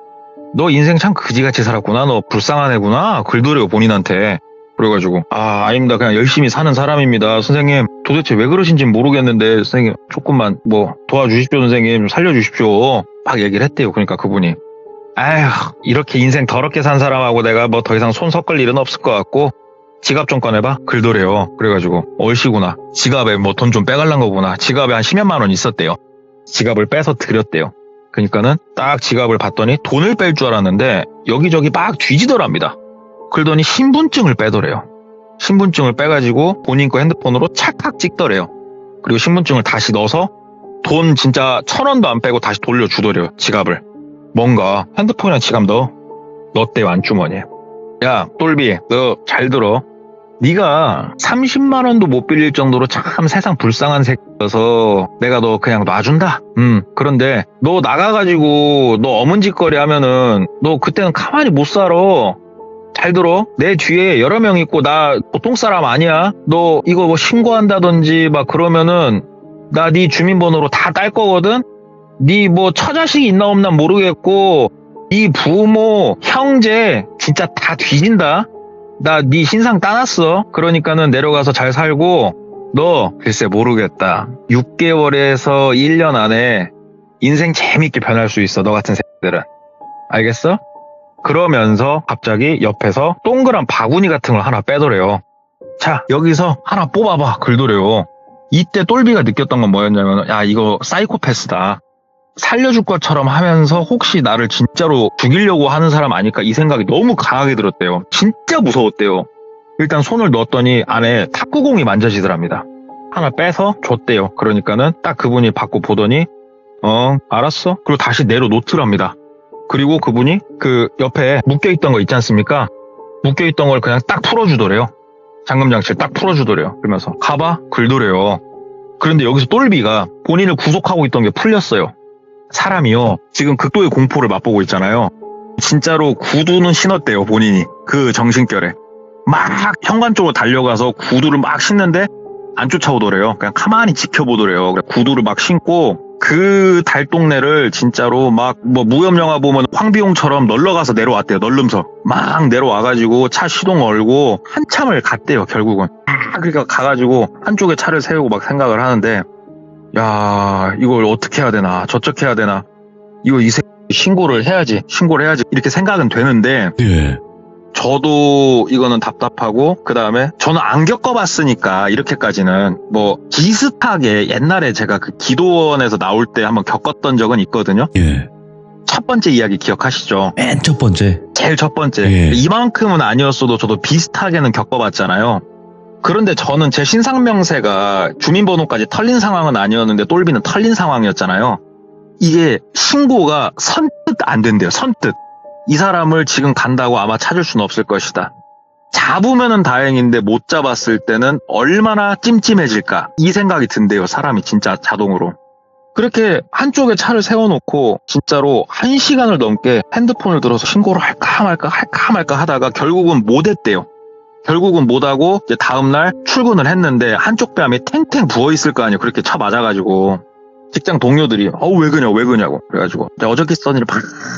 너 인생 참 그지같이 살았구나. 너 불쌍한 애구나. 글더래요 본인한테. 그래가지고 아닙니다. 그냥 열심히 사는 사람입니다. 선생님 도대체 왜 그러신지는 모르겠는데 선생님 조금만 도와주십시오. 선생님 살려주십시오. 막 얘기를 했대요. 그러니까 그분이 이렇게 인생 더럽게 산 사람하고 내가 더 이상 손 섞을 일은 없을 것 같고 지갑 좀 꺼내봐. 글더래요. 그래가지고 얼씨구나. 지갑에 돈 좀 빼갈란 거구나. 지갑에 한 10몇만 원 있었대요. 지갑을 빼서 드렸대요. 그러니까는 딱 지갑을 봤더니 돈을 뺄 줄 알았는데 여기저기 막 뒤지더랍니다. 그러더니 신분증을 빼더래요. 신분증을 빼가지고 본인 거 핸드폰으로 찰칵 찍더래요. 그리고 신분증을 다시 넣어서 돈 진짜 1,000원도 안 빼고 다시 돌려주더래요. 지갑을. 뭔가 핸드폰이랑 지갑 넣었대요. 안주머니에. 야 똘비 너 잘 들어. 네가 30만 원도 못 빌릴 정도로 참 세상 불쌍한 새끼여서 내가 너 그냥 놔준다. 그런데 너 나가가지고 너 어문짓거리 하면은 너 그때는 가만히 못 살아. 잘 들어. 내 뒤에 여러 명 있고 나 보통 사람 아니야. 너 이거 신고한다든지 막 그러면은 나 네 주민번호로 다 딸 거거든. 네 처자식이 있나 없나 모르겠고 이 부모, 형제 진짜 다 뒤진다. 나 네 신상 따놨어. 그러니까는 내려가서 잘 살고 너 글쎄 모르겠다. 6개월에서 1년 안에 인생 재밌게 변할 수 있어. 너 같은 새끼들은. 알겠어? 그러면서 갑자기 옆에서 동그란 바구니 같은 걸 하나 빼더래요. 자, 여기서 하나 뽑아봐. 글더래요. 이때 똘비가 느꼈던 건 뭐였냐면, 야, 이거 사이코패스다. 살려줄 것처럼 하면서 혹시 나를 진짜로 죽이려고 하는 사람 아닐까 이 생각이 너무 강하게 들었대요. 진짜 무서웠대요. 일단 손을 넣었더니 안에 탁구공이 만져지더랍니다. 하나 빼서 줬대요. 그러니까는 딱 그분이 받고 보더니 알았어. 그리고 다시 내려놓더랍니다. 그리고 그분이 그 옆에 묶여있던 거 있지 않습니까? 묶여있던 걸 그냥 딱 풀어주더래요. 잠금장치를 딱 풀어주더래요. 그러면서 가봐. 글더래요. 그런데 여기서 똘비가 본인을 구속하고 있던 게 풀렸어요. 사람이요. 지금 극도의 공포를 맛보고 있잖아요. 진짜로 구두는 신었대요. 본인이. 그 정신결에. 막 현관 쪽으로 달려가서 구두를 막 신는데 안 쫓아오더래요. 그냥 가만히 지켜보더래요. 구두를 막 신고 그 달동네를 진짜로 막 뭐 무협 영화 보면 황비용처럼 널러가서 내려왔대요. 널름서 막 내려와가지고 차 시동 걸고 한참을 갔대요. 결국은 그러니까 가가지고 한쪽에 차를 세우고 막 생각을 하는데 야 이걸 어떻게 해야 되나 저쪽 해야 되나 이거 이 새끼 신고를 해야지 이렇게 생각은 되는데 예. 저도 이거는 답답하고 그 다음에 저는 안 겪어봤으니까 이렇게까지는 뭐 비슷하게 옛날에 제가 그 기도원에서 나올 때 한번 겪었던 적은 있거든요. 예. 첫 번째 이야기 기억하시죠? 맨 첫 번째. 제일 첫 번째. 예. 이만큼은 아니었어도 저도 비슷하게는 겪어봤잖아요. 그런데 저는 제 신상명세가 주민번호까지 털린 상황은 아니었는데 똘비는 털린 상황이었잖아요. 이게 신고가 선뜻 안 된대요. 선뜻. 이 사람을 지금 간다고 아마 찾을 수는 없을 것이다. 잡으면은 다행인데 못 잡았을 때는 얼마나 찜찜해질까 이 생각이 든대요. 사람이 진짜 자동으로. 그렇게 한쪽에 차를 세워놓고 진짜로 1시간을 넘게 핸드폰을 들어서 신고를 할까 말까 하다가 결국은 못 했대요. 결국은 못하고 이제 다음날 출근을 했는데 한쪽 뺨이 탱탱 부어있을 거 아니에요. 그렇게 차 맞아가지고 직장 동료들이 왜 그냐고 그래가지고 어저께 있었던 일을 막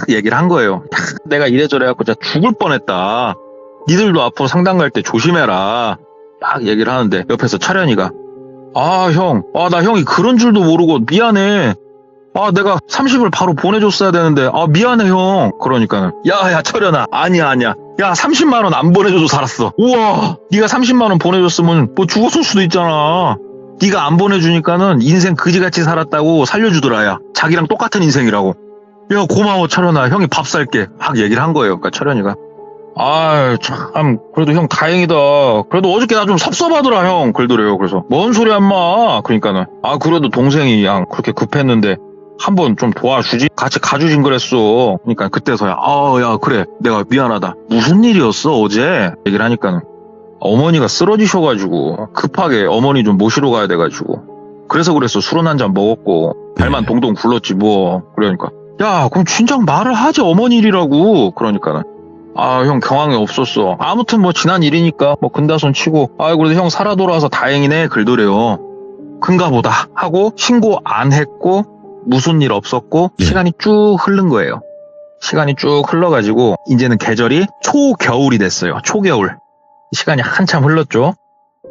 얘기를 한 거예요. 야, 내가 이래저래 해갖고 진짜 죽을 뻔했다. 니들도 앞으로 상담 갈 때 조심해라 막 얘기를 하는데 옆에서 차련이가 나 형이 그런 줄도 모르고 미안해. 내가 30을 바로 보내줬어야 되는데 미안해 형. 그러니까는 야 철현아 아니야 야 30만 원 안 보내줘도 살았어. 우와 네가 30만 원 보내줬으면 뭐 죽었을 수도 있잖아. 네가 안 보내주니까는 인생 그지같이 살았다고 살려주더라. 야 자기랑 똑같은 인생이라고. 야 고마워 철현아 형이 밥 살게 막 얘기를 한 거예요. 그러니까 철현이가 참 그래도 형 다행이다. 그래도 어저께 나 좀 섭섭하더라 형. 그러더래요. 그래서 뭔 소리 엄마. 그러니까는 그래도 동생이 양 그렇게 급했는데 한번 좀 도와주지 같이 가주신 그랬어. 그러니까 그때서야 야 그래 내가 미안하다. 무슨 일이었어 어제 얘기를 하니까는 어머니가 쓰러지셔가지고 급하게 어머니 좀 모시러 가야 돼가지고 그래서 술은 한 잔 먹었고 발만 동동 굴렀지 뭐. 그러니까 야 그럼 진작 말을 하지 어머니 일이라고. 그러니까는 형 경황이 없었어. 아무튼 뭐 지난 일이니까 뭐 근다손 치고 그래도 형 살아 돌아와서 다행이네 글더래요. 큰가 보다 하고 신고 안 했고 무슨 일 없었고 시간이 쭉 흐른 거예요. 시간이 쭉 흘러가지고 이제는 계절이 초겨울이 됐어요. 초겨울. 시간이 한참 흘렀죠.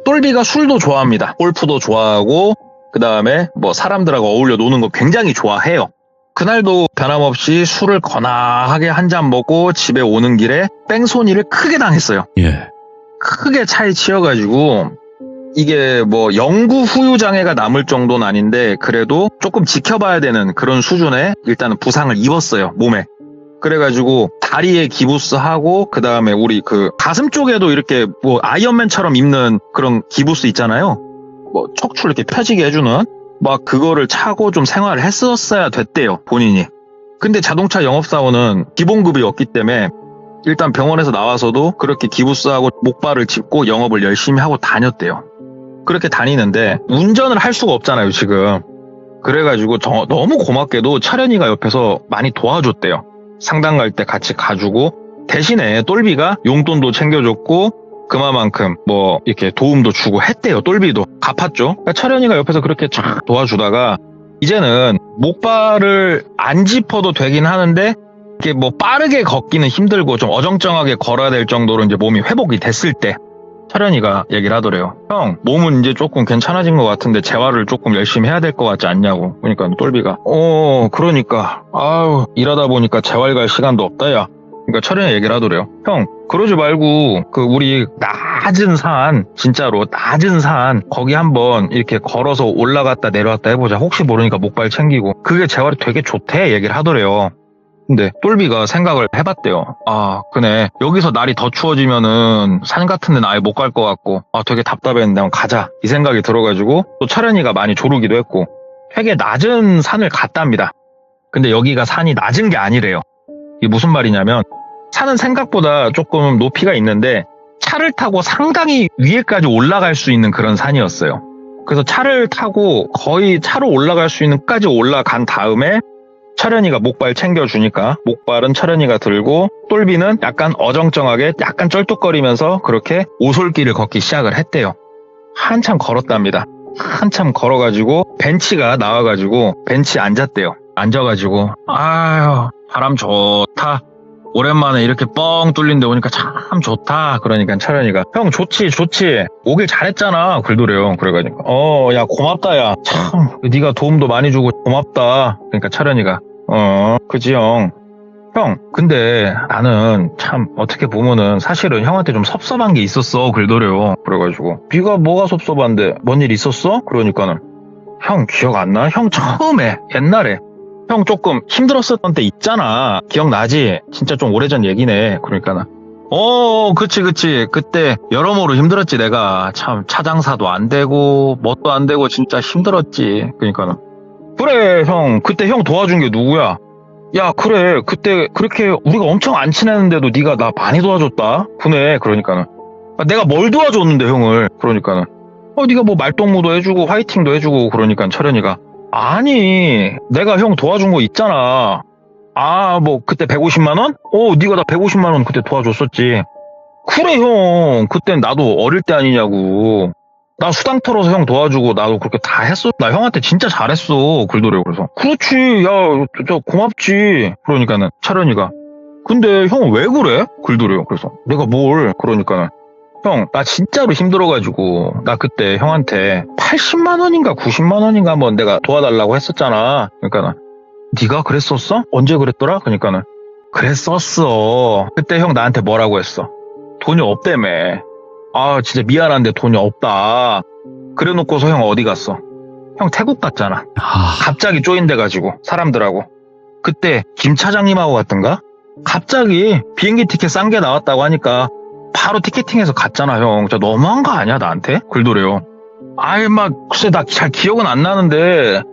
똘비가 술도 좋아합니다. 골프도 좋아하고 그 다음에 뭐 사람들하고 어울려 노는 거 굉장히 좋아해요. 그날도 변함없이 술을 거나하게 한 잔 먹고 집에 오는 길에 뺑소니를 크게 당했어요. 예. 크게 차에 치여가지고 이게 뭐 영구 후유장애가 남을 정도는 아닌데 그래도 조금 지켜봐야 되는 그런 수준의 일단은 부상을 입었어요. 몸에. 그래가지고 다리에 기부스 하고 그 다음에 우리 그 가슴 쪽에도 이렇게 뭐 아이언맨처럼 입는 그런 기부스 있잖아요. 뭐 척추를 이렇게 펴지게 해주는 막 그거를 차고 좀 생활을 했었어야 됐대요. 본인이. 근데 자동차 영업사원은 기본급이 없기 때문에 일단 병원에서 나와서도 그렇게 기부스하고 목발을 짚고 영업을 열심히 하고 다녔대요. 그렇게 다니는데 운전을 할 수가 없잖아요 지금. 그래가지고 너무 고맙게도 차련이가 옆에서 많이 도와줬대요. 상담 갈 때 같이 가주고 대신에 똘비가 용돈도 챙겨줬고 그만큼 뭐 이렇게 도움도 주고 했대요. 똘비도 갚았죠. 그러니까 차련이가 옆에서 그렇게 쫙 도와주다가 이제는 목발을 안 짚어도 되긴 하는데 이렇게 뭐 빠르게 걷기는 힘들고 좀 어정쩡하게 걸어야 될 정도로 이제 몸이 회복이 됐을 때 철현이가 얘기를 하더래요. 형, 몸은 이제 조금 괜찮아진 것 같은데 재활을 조금 열심히 해야 될 것 같지 않냐고. 그러니까 똘비가 그러니까 아유 일하다 보니까 재활 갈 시간도 없다 야. 그러니까 철현이 얘기를 하더래요. 형, 그러지 말고 우리 낮은 산, 진짜로 낮은 산 거기 한번 이렇게 걸어서 올라갔다 내려왔다 해보자. 혹시 모르니까 목발 챙기고. 그게 재활이 되게 좋대 얘기를 하더래요. 근데 똘비가 생각을 해봤대요. 아, 그네. 여기서 날이 더 추워지면은 산 같은 데는 아예 못 갈 것 같고, 되게 답답했는데 한번 가자. 이 생각이 들어가지고 또 철현이가 많이 조르기도 했고 되게 낮은 산을 갔답니다. 근데 여기가 산이 낮은 게 아니래요. 이게 무슨 말이냐면 산은 생각보다 조금 높이가 있는데 차를 타고 상당히 위에까지 올라갈 수 있는 그런 산이었어요. 그래서 차를 타고 거의 차로 올라갈 수 있는 까지 올라간 다음에 철현이가 목발 챙겨주니까 목발은 철현이가 들고 똘비는 약간 어정쩡하게 약간 쩔뚝거리면서 그렇게 오솔길을 걷기 시작을 했대요. 한참 걸었답니다. 한참 걸어가지고 벤치가 나와가지고 벤치에 앉았대요. 앉아가지고 아유 바람 좋다. 오랜만에 이렇게 뻥 뚫린 데 오니까 참 좋다. 그러니까 철현이가 형 좋지 오길 잘했잖아. 그러더래요. 그래가지고 야 고맙다 야. 참 네가 도움도 많이 주고 고맙다. 그러니까 철현이가 그지 형. 형 근데 나는 참 어떻게 보면은 사실은 형한테 좀 섭섭한 게 있었어. 그러더래요. 그래가지고 네가 뭐가 섭섭한데 뭔 일 있었어? 그러니까는 형 기억 안 나? 형 처음에 옛날에 형 조금 힘들었었던 때 있잖아. 기억나지? 진짜 좀 오래전 얘기네. 그러니까는 그치. 그때 여러모로 힘들었지. 내가 참 차장사도 안 되고 뭣도 안 되고 진짜 힘들었지. 그러니까는 그래 형 그때 형 도와준 게 누구야? 야 그래 그때 그렇게 우리가 엄청 안 친했는데도 네가 나 많이 도와줬다. 그네. 그러니까는 내가 뭘 도와줬는데 형을. 그러니까는 네가 뭐 말동무도 해주고 화이팅도 해주고. 그러니까 철현이가 아니 내가 형 도와준 거 있잖아. 뭐 그때 150만 원? 네가 나 150만 원 그때 도와줬었지. 그래 형 그땐 나도 어릴 때 아니냐고. 나 수당 털어서 형 도와주고 나도 그렇게 다 했어. 나 형한테 진짜 잘했어. 그러더래요. 그래서 그렇지 야 저 고맙지. 그러니까는 철현이가 근데 형 왜 그래? 그러더래요. 그래서 내가 뭘? 그러니까는 형, 나 진짜로 힘들어가지고 나 그때 형한테 80만 원인가 90만 원인가 한번 내가 도와달라고 했었잖아. 그러니까는 네가 그랬었어? 언제 그랬더라? 그러니까는 그랬었어. 그때 형 나한테 뭐라고 했어? 돈이 없다며. 진짜 미안한데 돈이 없다. 그래놓고서 형 어디 갔어? 형 태국 갔잖아. 갑자기 조인돼가지고 사람들하고. 그때 김 차장님하고 갔던가? 갑자기 비행기 티켓 싼 게 나왔다고 하니까 바로 티켓팅해서 갔잖아 형. 진짜 너무한 거 아니야 나한테? 그러더래요. 글쎄 나 잘 기억은 안 나는데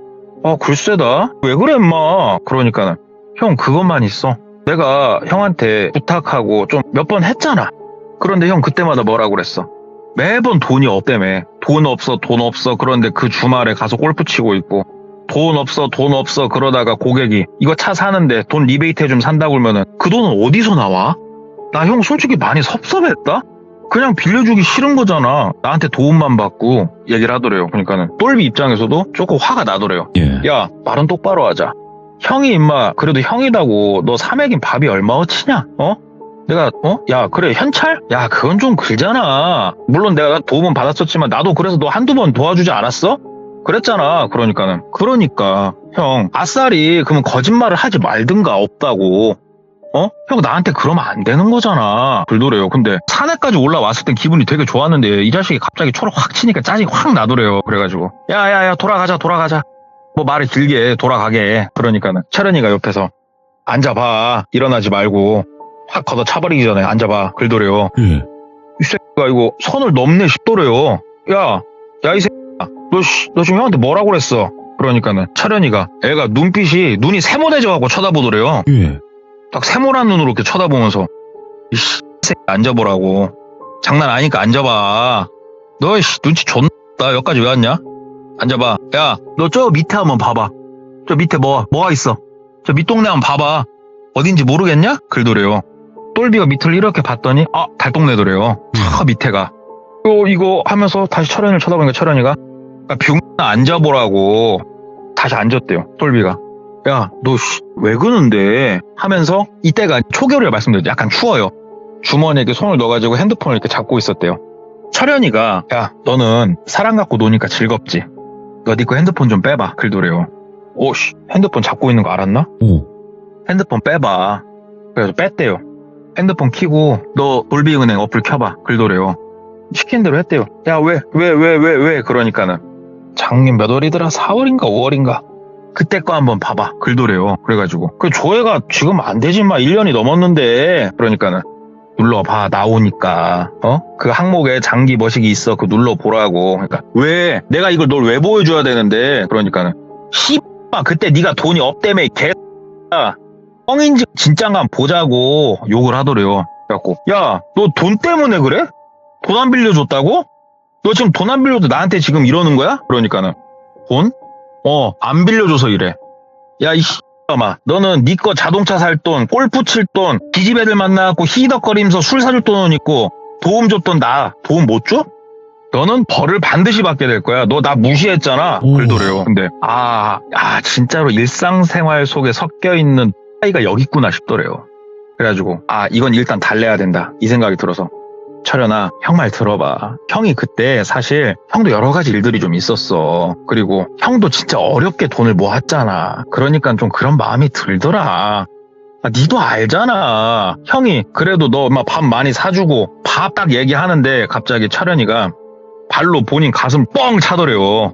글쎄다. 왜 그래 인마. 그러니까는 형 그것만 있어. 내가 형한테 부탁하고 좀 몇 번 했잖아. 그런데 형 그때마다 뭐라고 그랬어? 매번 돈이 없다며. 돈 없어 그런데 그 주말에 가서 골프 치고 있고 돈 없어 그러다가 고객이 이거 차 사는데 돈 리베이트 해주면 산다고 그러면은 그 돈은 어디서 나와? 나 형 솔직히 많이 섭섭했다? 그냥 빌려주기 싫은 거잖아. 나한테 도움만 받고 얘기를 하더래요. 그러니까는 똘비 입장에서도 조금 화가 나더래요. 예. 야 말은 똑바로 하자. 형이 임마 그래도 형이다고 너 사먹인 밥이 얼마어치냐? 내가 야 그래 현찰? 야 그건 좀 글잖아. 물론 내가 도움은 받았었지만 나도 그래서 너 한두 번 도와주지 않았어? 그랬잖아. 그러니까 형 아싸리 그러면 거짓말을 하지 말든가. 없다고. 형 나한테 그러면 안 되는 거잖아. 그러더래요. 근데 산에까지 올라왔을 땐 기분이 되게 좋았는데 이 자식이 갑자기 초록 확 치니까 짜증이 확 나더래요. 그래가지고 야야야 돌아가자. 뭐 말을 길게 돌아가게. 그러니까는 철현이가 옆에서 앉아봐. 일어나지 말고 확 걷어 차버리기 전에 앉아봐. 그러더래요. 이 새끼가 이거 선을 넘네 싶더래요. 야 이 새끼야 너 지금 형한테 뭐라고 그랬어? 그러니까는 철현이가 애가 눈이 세모대져갖고 쳐다보더래요. 딱 세모란 눈으로 이렇게 쳐다보면서 이 새끼 앉아보라고. 장난 아니까 앉아봐. 너 눈치 존나 여기까지 왜 왔냐? 앉아봐. 야 너 저 밑에 한번 봐봐. 저 밑에 뭐가 있어? 저 밑동네 한번 봐봐. 어딘지 모르겠냐? 그러더래요. 똘비가 밑을 이렇게 봤더니 달동네더래요. 저 밑에가 이거 하면서 다시 철현이를 쳐다보니까 철현이가 뷰나 앉아보라고 다시 앉았대요. 똘비가 야, 너 왜 그러는데? 하면서 이때가 초겨울에 말씀드렸죠. 약간 추워요. 주머니에 이렇게 손을 넣어가지고 핸드폰을 이렇게 잡고 있었대요. 철현이가 야, 너는 사람 갖고 노니까 즐겁지? 너 네 거 핸드폰 좀 빼봐. 글도래요. 오씨, 핸드폰 잡고 있는 거 알았나? 오. 핸드폰 빼봐. 그래서 뺐대요. 핸드폰 켜고 너 돌비은행 어플 켜봐. 글도래요. 시킨 대로 했대요. 야, 왜? 그러니까는 작년 몇 월이더라? 4월인가 5월인가? 그때 거 한번 봐봐. 글도래요. 그래가지고 그 조회가 지금 안 되지 마. 1년이 넘었는데. 그러니까는 눌러봐. 나오니까. 그 항목에 장기 머시기 있어. 그 눌러보라고. 그러니까 왜? 내가 이걸 널 왜 보여줘야 되는데. 그러니까는 씨발 그때 네가 돈이 없다며 개 뻥인지 진짠가 보자고 욕을 하더래요. 그래갖고 야, 너 돈 때문에 그래? 돈 안 빌려줬다고? 너 지금 돈 안 빌려도 나한테 지금 이러는 거야? 그러니까는 돈? 안 빌려줘서 이래. 야, 이 씨발아, 너는 네 거 자동차 살 돈, 골프 칠 돈, 기집애들 만나갖고 히덕거리면서 술 사줄 돈은 있고 도움 줬던 나 도움 못 줘? 너는 벌을 반드시 받게 될 거야. 너 나 무시했잖아. 글도래요. 근데 진짜로 일상생활 속에 섞여 있는 차이가 여기 있구나 싶더래요. 그래가지고 이건 일단 달래야 된다 이 생각이 들어서 철현아, 형 말 들어봐. 형이 그때 사실 형도 여러 가지 일들이 좀 있었어. 그리고 형도 진짜 어렵게 돈을 모았잖아. 그러니까 좀 그런 마음이 들더라. 니도 알잖아. 형이 그래도 너 밥 많이 사주고 밥 딱 얘기하는데 갑자기 철현이가 발로 본인 가슴 뻥 차더래요.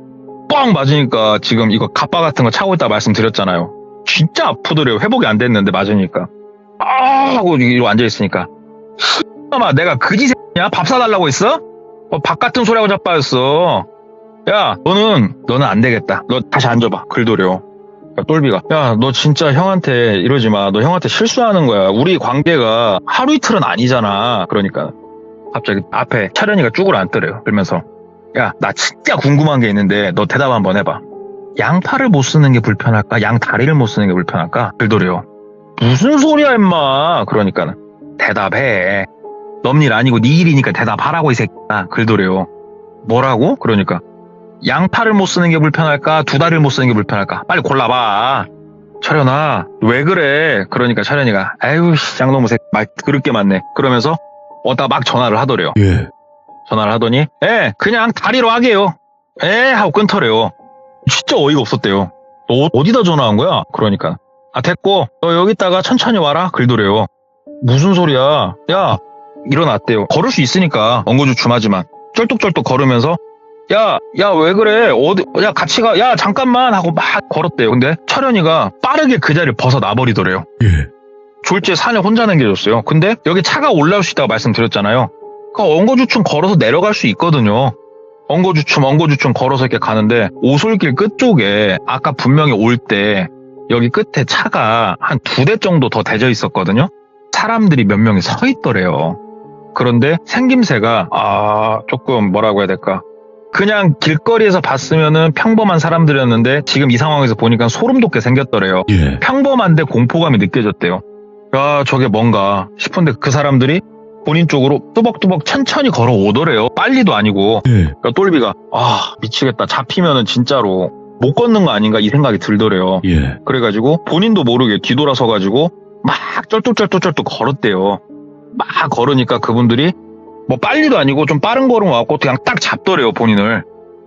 뻥 맞으니까 지금 이거 가빠 같은 거 차고 있다 말씀드렸잖아요. 진짜 아프더래요. 회복이 안 됐는데 맞으니까. 하고 이러고 앉아있으니까. 내가 그지새냐? 밥 사달라고 했어? 밥 같은 소리하고 자빠졌어. 야, 너는 안 되겠다. 너 다시 앉아봐. 글도려. 똘비가 야, 너 진짜 형한테 이러지 마. 너 형한테 실수하는 거야. 우리 관계가 하루 이틀은 아니잖아. 그러니까 갑자기 앞에 차련이가 쭉을 앉더래요. 그러면서 야, 나 진짜 궁금한 게 있는데 너 대답 한번 해봐. 양팔을 못 쓰는 게 불편할까? 양다리를 못 쓰는 게 불편할까? 글도려. 무슨 소리야 임마. 그러니까 대답해. 넘일 아니고 네 일이니까 대답하라고 이 새끼야. 글도래요. 뭐라고? 그러니까 양팔을 못 쓰는 게 불편할까? 두 다리를 못 쓰는 게 불편할까? 빨리 골라봐. 철현아, 왜 그래? 그러니까 철현이가 아유 쌍놈의 새끼 말 그렇게 많네. 그러면서 어디다 막 전화를 하더래요. 예. 전화를 하더니 그냥 다리로 하게요. 하고 끊더래요. 진짜 어이가 없었대요. 너 어디다 전화한 거야? 그러니까 됐고 너 여기다가 천천히 와라. 글도래요. 무슨 소리야? 야, 일어났대요. 걸을 수 있으니까 엉거주춤하지만 쩔뚝쩔뚝 걸으면서 야, 왜 그래? 야, 같이 가. 야, 잠깐만 하고 막 걸었대요. 근데 철현이가 빠르게 그 자리를 벗어나버리더래요. 예. 졸지에 산에 혼자 남겨줬어요. 근데 여기 차가 올라올 수 있다고 말씀드렸잖아요. 그러니까 엉거주춤 걸어서 내려갈 수 있거든요. 엉거주춤 걸어서 이렇게 가는데 오솔길 끝쪽에 아까 분명히 올 때 여기 끝에 차가 한 2대 정도 더 대져 있었거든요. 사람들이 몇 명이 서 있더래요. 그런데 생김새가 조금 뭐라고 해야 될까? 그냥 길거리에서 봤으면은 평범한 사람들이었는데 지금 이 상황에서 보니까 소름 돋게 생겼더래요. 예. 평범한데 공포감이 느껴졌대요. 야, 저게 뭔가 싶은데 그 사람들이 본인 쪽으로 뚜벅뚜벅 천천히 걸어오더래요. 빨리도 아니고. 예. 그러니까 똘비가 미치겠다. 잡히면은 진짜로 못 걷는 거 아닌가 이 생각이 들더래요. 예. 그래가지고 본인도 모르게 뒤돌아서가지고 막 쩔뚝쩔뚝 걸었대요. 막 걸으니까 그분들이 뭐 빨리도 아니고 좀 빠른 걸음 와갖고 그냥 딱 잡더래요. 본인을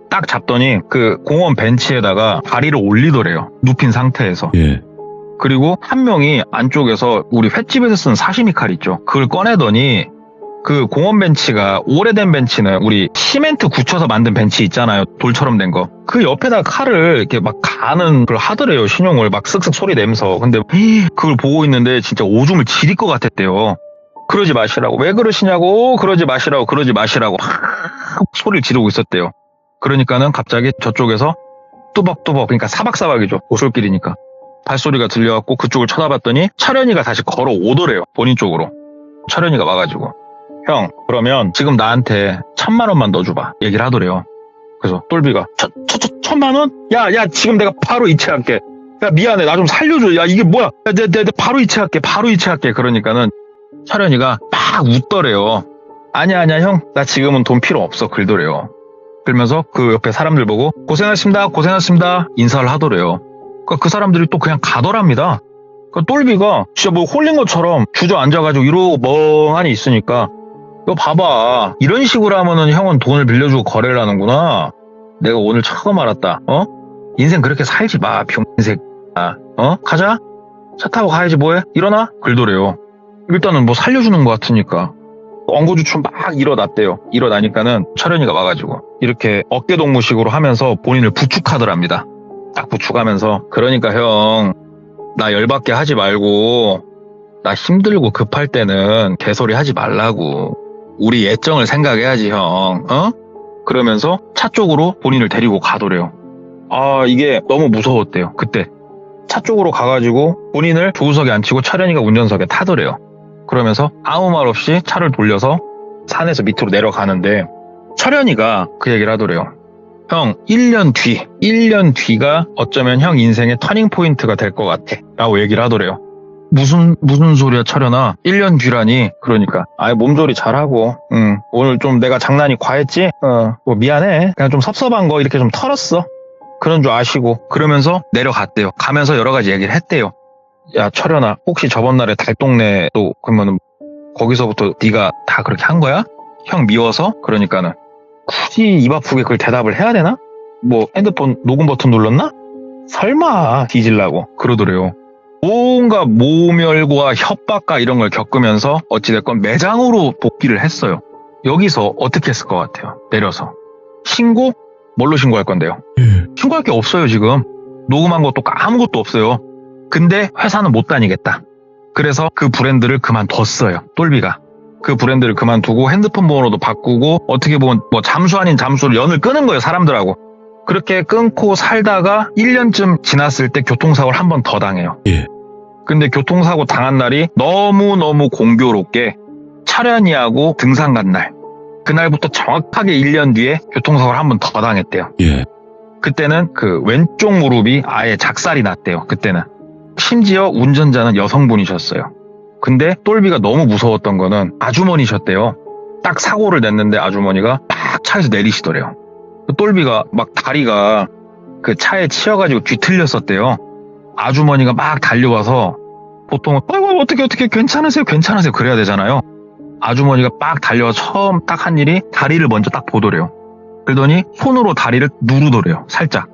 딱 잡더니 그 공원 벤치에다가 다리를 올리더래요. 눕힌 상태에서. 예. 그리고 한 명이 안쪽에서 우리 횟집에서 쓰는 사시미 칼 있죠. 그걸 꺼내더니 그 공원 벤치가 오래된 벤치는 우리 시멘트 굳혀서 만든 벤치 있잖아요. 돌처럼 된 거. 그 옆에다 칼을 이렇게 막 가는 걸 하더래요. 신용을 막 쓱쓱 소리 내면서. 근데 그걸 보고 있는데 진짜 오줌을 지릴 것 같았대요. 그러지 마시라고. 왜 그러시냐고. 그러지 마시라고. 막 소리를 지르고 있었대요. 그러니까는 갑자기 저쪽에서 뚜벅뚜벅, 그러니까 사박사박이죠. 오솔길이니까. 발소리가 들려갖고 그쪽을 쳐다봤더니 철현이가 다시 걸어오더래요. 본인 쪽으로. 철현이가 와가지고 형, 그러면 지금 나한테 1,000만 원만 넣어줘봐. 얘기를 하더래요. 그래서 똘비가 1,000만 원? 야, 지금 내가 바로 이체할게. 야, 미안해. 나 좀 살려줘. 야, 이게 뭐야? 야, 내가 바로 이체할게. 그러니까는 철현이가 막 웃더래요. 아니야, 형. 나 지금은 돈 필요 없어. 글더래요. 그러면서 그 옆에 사람들 보고 고생하셨습니다. 인사를 하더래요. 그러니까 그 사람들이 또 그냥 가더랍니다. 그러니까 똘비가 진짜 뭐 홀린 것처럼 주저앉아가지고 이러고 멍하니 있으니까 이거 봐봐. 이런 식으로 하면은 형은 돈을 빌려주고 거래를 하는구나. 내가 오늘 처음 알았다. 인생 그렇게 살지 마, 병새끼야. 가자. 차 타고 가야지 뭐해? 일어나? 글도래요. 일단은 뭐 살려주는 것 같으니까. 엉거주춤 막 일어났대요. 일어나니까는 철현이가 와가지고 이렇게 어깨동무식으로 하면서 본인을 부축하더랍니다. 딱 부축하면서 그러니까 형, 나 열받게 하지 말고 나 힘들고 급할 때는 개소리 하지 말라고. 우리 예정을 생각해야지 형. 그러면서 차 쪽으로 본인을 데리고 가더래요. 아, 이게 너무 무서웠대요. 그때 차 쪽으로 가가지고 본인을 조수석에 앉히고 철현이가 운전석에 타더래요. 그러면서 아무 말 없이 차를 돌려서 산에서 밑으로 내려가는데 철현이가 그 얘기를 하더래요. 형, 1년 뒤가 어쩌면 형 인생의 터닝포인트가 될 것 같아 라고 얘기를 하더래요. 무슨 소리야 철현아? 1년 뒤라니. 그러니까 몸조리 잘하고 오늘 좀 내가 장난이 과했지? 뭐 미안해. 그냥 좀 섭섭한 거 이렇게 좀 털었어. 그런 줄 아시고. 그러면서 내려갔대요. 가면서 여러 가지 얘기를 했대요. 야 철현아, 혹시 저번 날에 달동네도 그러면은 거기서부터 네가 다 그렇게 한 거야? 형 미워서? 그러니까는 굳이 입 아프게 그걸 대답을 해야 되나? 뭐 핸드폰 녹음 버튼 눌렀나? 설마 뒤질라고 그러더래요. 온갖 모멸과 협박과 이런 걸 겪으면서 어찌됐건 매장으로 복귀를 했어요. 여기서 어떻게 했을 것 같아요? 내려서 신고? 뭘로 신고할 건데요? 신고할 게 없어요. 지금 녹음한 것도 아무것도 없어요. 근데 회사는 못 다니겠다. 그래서 그 브랜드를 그만뒀어요. 똘비가 그 브랜드를 그만두고 핸드폰 번호도 바꾸고 어떻게 보면 뭐 잠수 아닌 잠수를 연을 끄는 거예요. 사람들하고. 그렇게 끊고 살다가 1년쯤 지났을 때 교통사고를 한 번 더 당해요. 예. 근데 교통사고 당한 날이 너무너무 공교롭게 철현이하고 등산 간 날. 그날부터 정확하게 1년 뒤에 교통사고를 한 번 더 당했대요. 예. 그때는 그 왼쪽 무릎이 아예 작살이 났대요. 그때는. 심지어 운전자는 여성분이셨어요. 근데 똘비가 너무 무서웠던 거는 아주머니셨대요. 딱 사고를 냈는데 아주머니가 막 차에서 내리시더래요. 똘비가 막 다리가 그 차에 치여가지고 뒤틀렸었대요. 아주머니가 막 달려와서 보통은 어떻게 괜찮으세요 그래야 되잖아요. 아주머니가 막 달려와서 처음 딱 한 일이 다리를 먼저 딱 보더래요. 그러더니 손으로 다리를 누르더래요. 살짝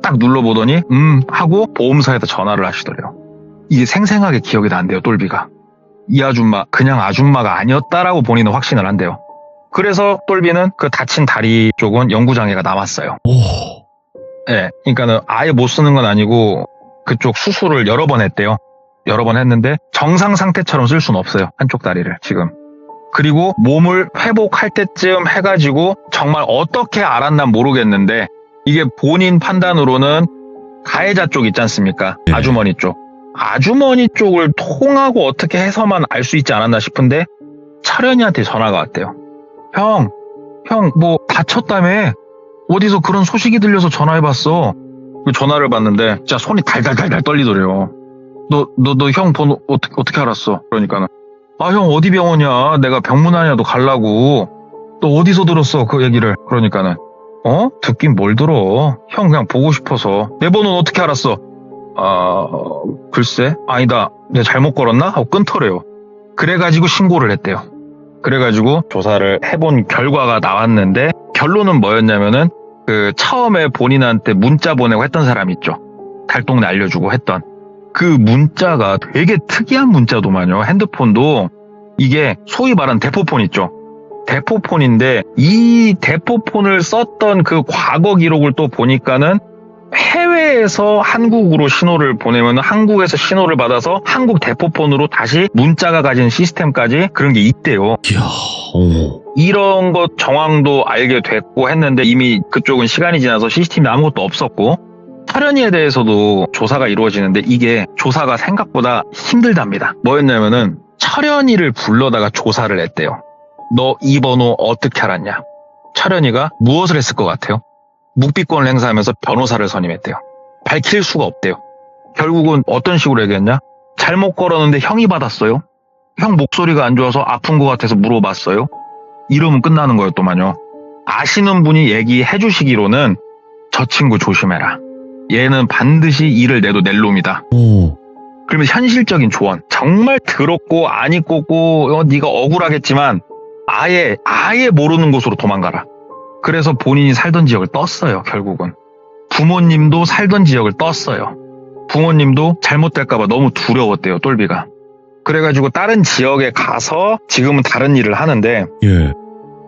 딱 눌러보더니 하고 보험사에다 전화를 하시더래요. 이게 생생하게 기억이 난대요. 똘비가 이 아줌마 그냥 아줌마가 아니었다라고 본인은 확신을 한대요. 그래서 똘비는 그 다친 다리 쪽은 영구장애가 남았어요. 오. 예, 그러니까는 아예 못 쓰는 건 아니고 그쪽 수술을 여러 번 했대요. 여러 번 했는데 정상 상태처럼 쓸 수는 없어요. 한쪽 다리를 지금. 그리고 몸을 회복할 때쯤 해가지고 정말 어떻게 알았나 모르겠는데 이게 본인 판단으로는 가해자 쪽 있지 않습니까? 네. 아주머니 쪽. 아주머니 쪽을 통하고 어떻게 해서만 알 수 있지 않았나 싶은데 철현이한테 전화가 왔대요. 형 뭐 다쳤다며? 어디서 그런 소식이 들려서 전화해봤어. 전화를 받는데 진짜 손이 달달달달 떨리더래요. 너 형 번호 어떻게 알았어? 그러니까는 형 어디 병원이야? 내가 병문안이라도 갈라고. 너 어디서 들었어 그 얘기를? 그러니까는 듣긴 뭘 들어. 형 그냥 보고 싶어서. 내 번호는 어떻게 알았어? 글쎄 아니다 내가 잘못 걸었나? 하고 끊더래요. 그래가지고 신고를 했대요. 그래가지고 조사를 해본 결과가 나왔는데 결론은 뭐였냐면은 그 처음에 본인한테 문자 보내고 했던 사람 있죠. 달동네 알려주고 했던 그 문자가 되게 특이한 문자도만요. 핸드폰도 이게 소위 말하는 대포폰 있죠. 대포폰인데 이 대포폰을 썼던 그 과거 기록을 또 보니까는 해외에서 한국으로 신호를 보내면 한국에서 신호를 받아서 한국 대포폰으로 다시 문자가 가진 시스템까지 그런 게 있대요. 이야. 오. 이런 것 정황도 알게 됐고 했는데 이미 그쪽은 시간이 지나서 CCTV 아무것도 없었고 철현이에 대해서도 조사가 이루어지는데 이게 조사가 생각보다 힘들답니다. 뭐였냐면은 철현이를 불러다가 조사를 했대요. 너 이 번호 어떻게 알았냐? 철현이가 무엇을 했을 것 같아요? 묵비권을 행사하면서 변호사를 선임했대요. 밝힐 수가 없대요. 결국은 어떤 식으로 얘기했냐? 잘못 걸었는데 형이 받았어요. 형 목소리가 안 좋아서 아픈 것 같아서 물어봤어요. 이러면 끝나는 거였더만요. 아시는 분이 얘기해 주시기로는 저 친구 조심해라. 얘는 반드시 일을 내도 낼 놈이다. 오. 그러면 현실적인 조언. 정말 더럽고 안 입고 네가 억울하겠지만 아예 모르는 곳으로 도망가라. 그래서 본인이 살던 지역을 떴어요. 결국은. 부모님도 살던 지역을 떴어요. 부모님도 잘못될까봐 너무 두려웠대요. 똘비가. 그래가지고 다른 지역에 가서 지금은 다른 일을 하는데 예.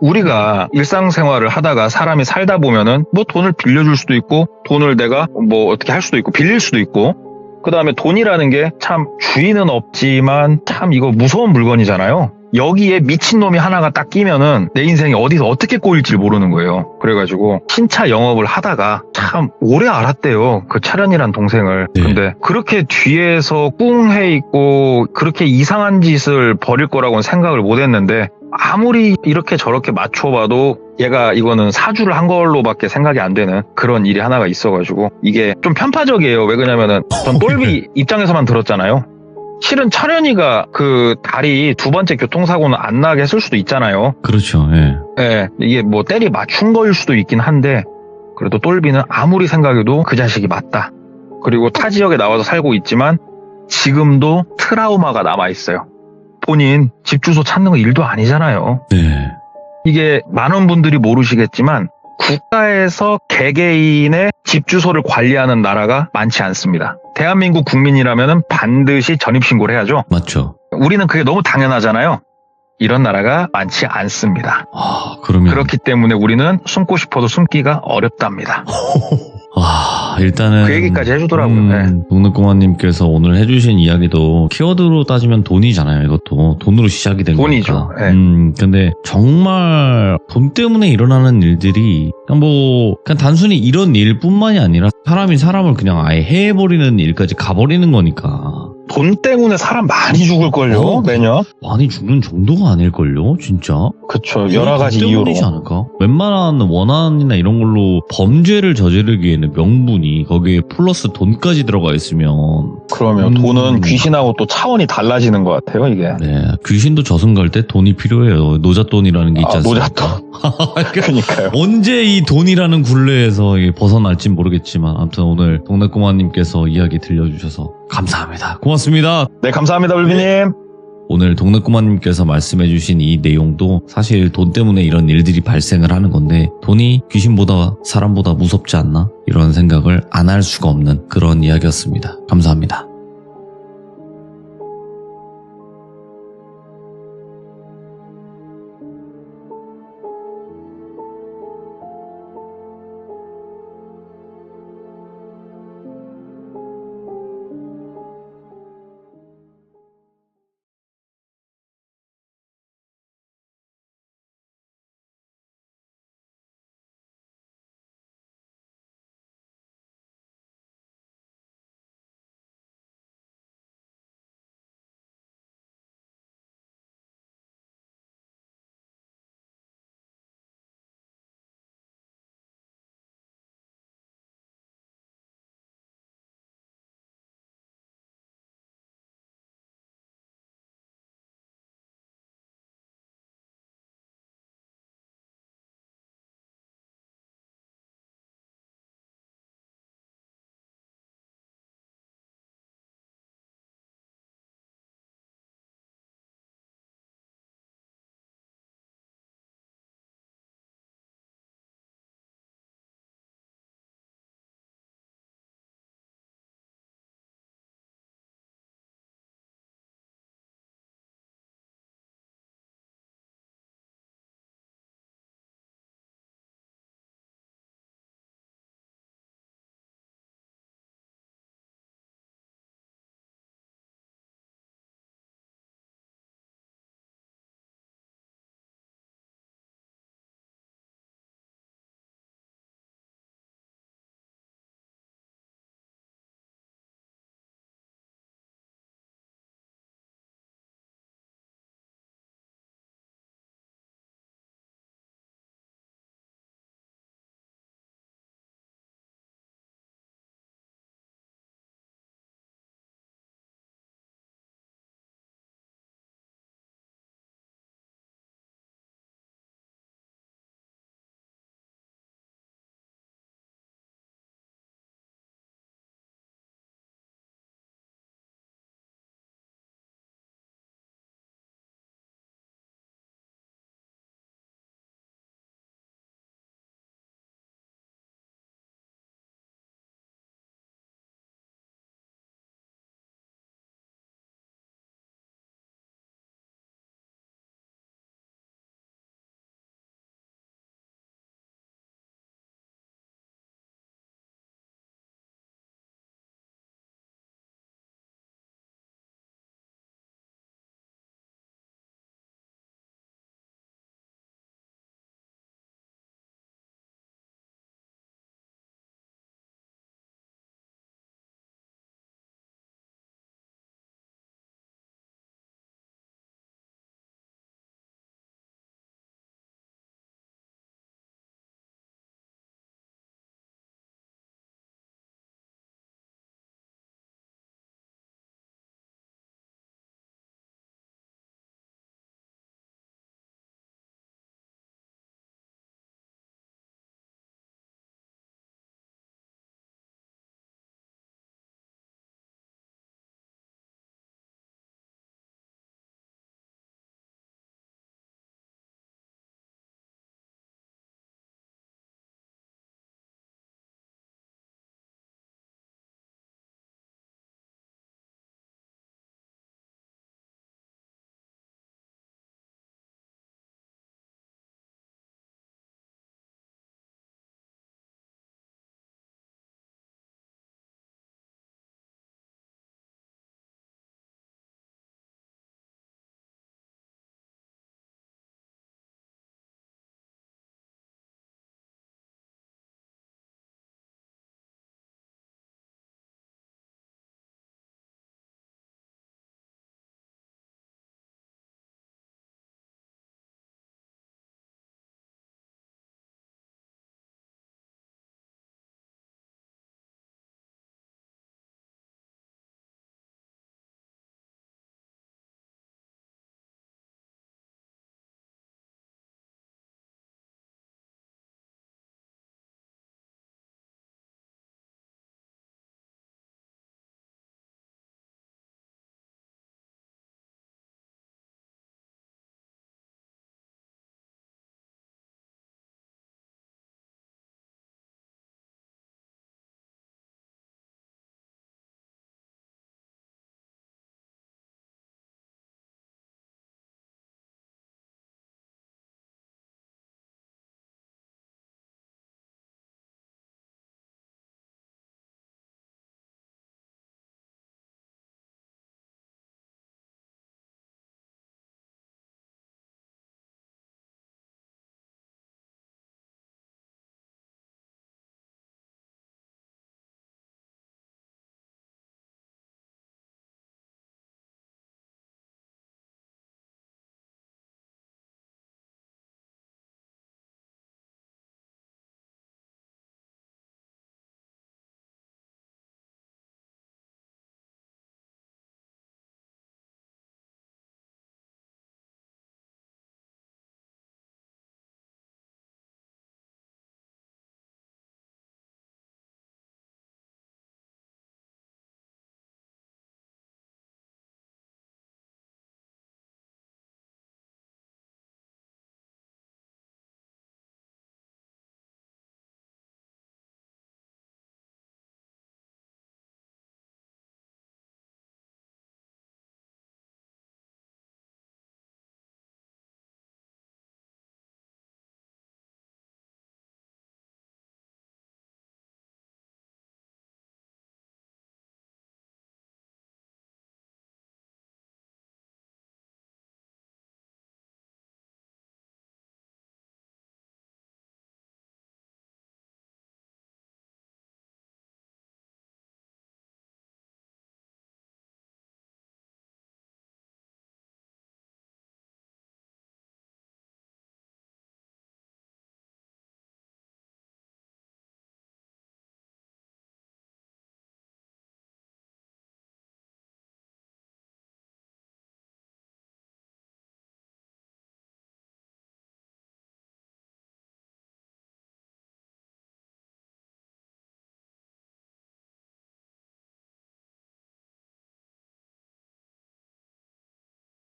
우리가 일상생활을 하다가 사람이 살다 보면은 뭐 돈을 빌려줄 수도 있고 돈을 내가 뭐 어떻게 할 수도 있고 빌릴 수도 있고 그 다음에 돈이라는 게 참 주인은 없지만 참 이거 무서운 물건이잖아요. 여기에 미친놈이 하나가 딱 끼면은 내 인생이 어디서 어떻게 꼬일지 모르는 거예요. 그래가지고 신차 영업을 하다가 참 오래 알았대요. 그 차련이란 동생을. 네. 근데 그렇게 뒤에서 꿍해 있고 그렇게 이상한 짓을 벌일 거라고는 생각을 못 했는데 아무리 이렇게 저렇게 맞춰봐도 얘가 이거는 사주를 한 걸로밖에 생각이 안 되는 그런 일이 하나가 있어가지고 이게 좀 편파적이에요. 왜 그러냐면은 전 똘비 입장에서만 들었잖아요. 실은 철현이가 그 다리 두 번째 교통사고는 안 나게 했을 수도 있잖아요. 그렇죠. 예. 예, 이게 뭐 때리 맞춘 거일 수도 있긴 한데 그래도 똘비는 아무리 생각해도 그 자식이 맞다. 그리고 타 지역에 나와서 살고 있지만 지금도 트라우마가 남아있어요. 본인 집 주소 찾는 거 일도 아니잖아요. 네. 이게 많은 분들이 모르시겠지만 국가에서 개개인의 집 주소를 관리하는 나라가 많지 않습니다. 대한민국 국민이라면 반드시 전입신고를 해야죠. 맞죠. 우리는 그게 너무 당연하잖아요. 이런 나라가 많지 않습니다. 아, 그러면. 그렇기 때문에 우리는 숨고 싶어도 숨기가 어렵답니다. 일단은. 그 얘기까지 해주더라고요. 네. 동네꼬마님께서 오늘 해주신 이야기도 키워드로 따지면 돈이잖아요. 이것도. 돈으로 시작이 된 돈이죠. 거니까. 네. 근데 정말 돈 때문에 일어나는 일들이 그냥 단순히 이런 일뿐만이 아니라 사람이 사람을 그냥 아예 해버리는 일까지 가버리는 거니까. 돈 때문에 사람 많이 죽을걸요, 매년? 많이 죽는 정도가 아닐걸요, 진짜? 그쵸, 여러 가지 돈 이유로. 때문이지 않을까? 웬만한 원한이나 이런 걸로 범죄를 저지르기에는 명분이 거기에 플러스 돈까지 들어가 있으면. 그러면 돈은 귀신하고 또 차원이 달라지는 것 같아요, 이게. 네, 귀신도 저승 갈 때 돈이 필요해요. 노잣돈이라는 게 있지 않습니까? 노잣돈. 그러니까요. 언제 이 돈이라는 굴레에서 이게 벗어날진 모르겠지만 아무튼 오늘 동네꼬마님께서 이야기 들려주셔서 감사합니다. 고맙습니다. 네, 감사합니다, 울비님. 오늘 동네꼬마님께서 말씀해주신 이 내용도 사실 돈 때문에 이런 일들이 발생을 하는 건데 돈이 귀신보다 사람보다 무섭지 않나? 이런 생각을 안 할 수가 없는 그런 이야기였습니다. 감사합니다.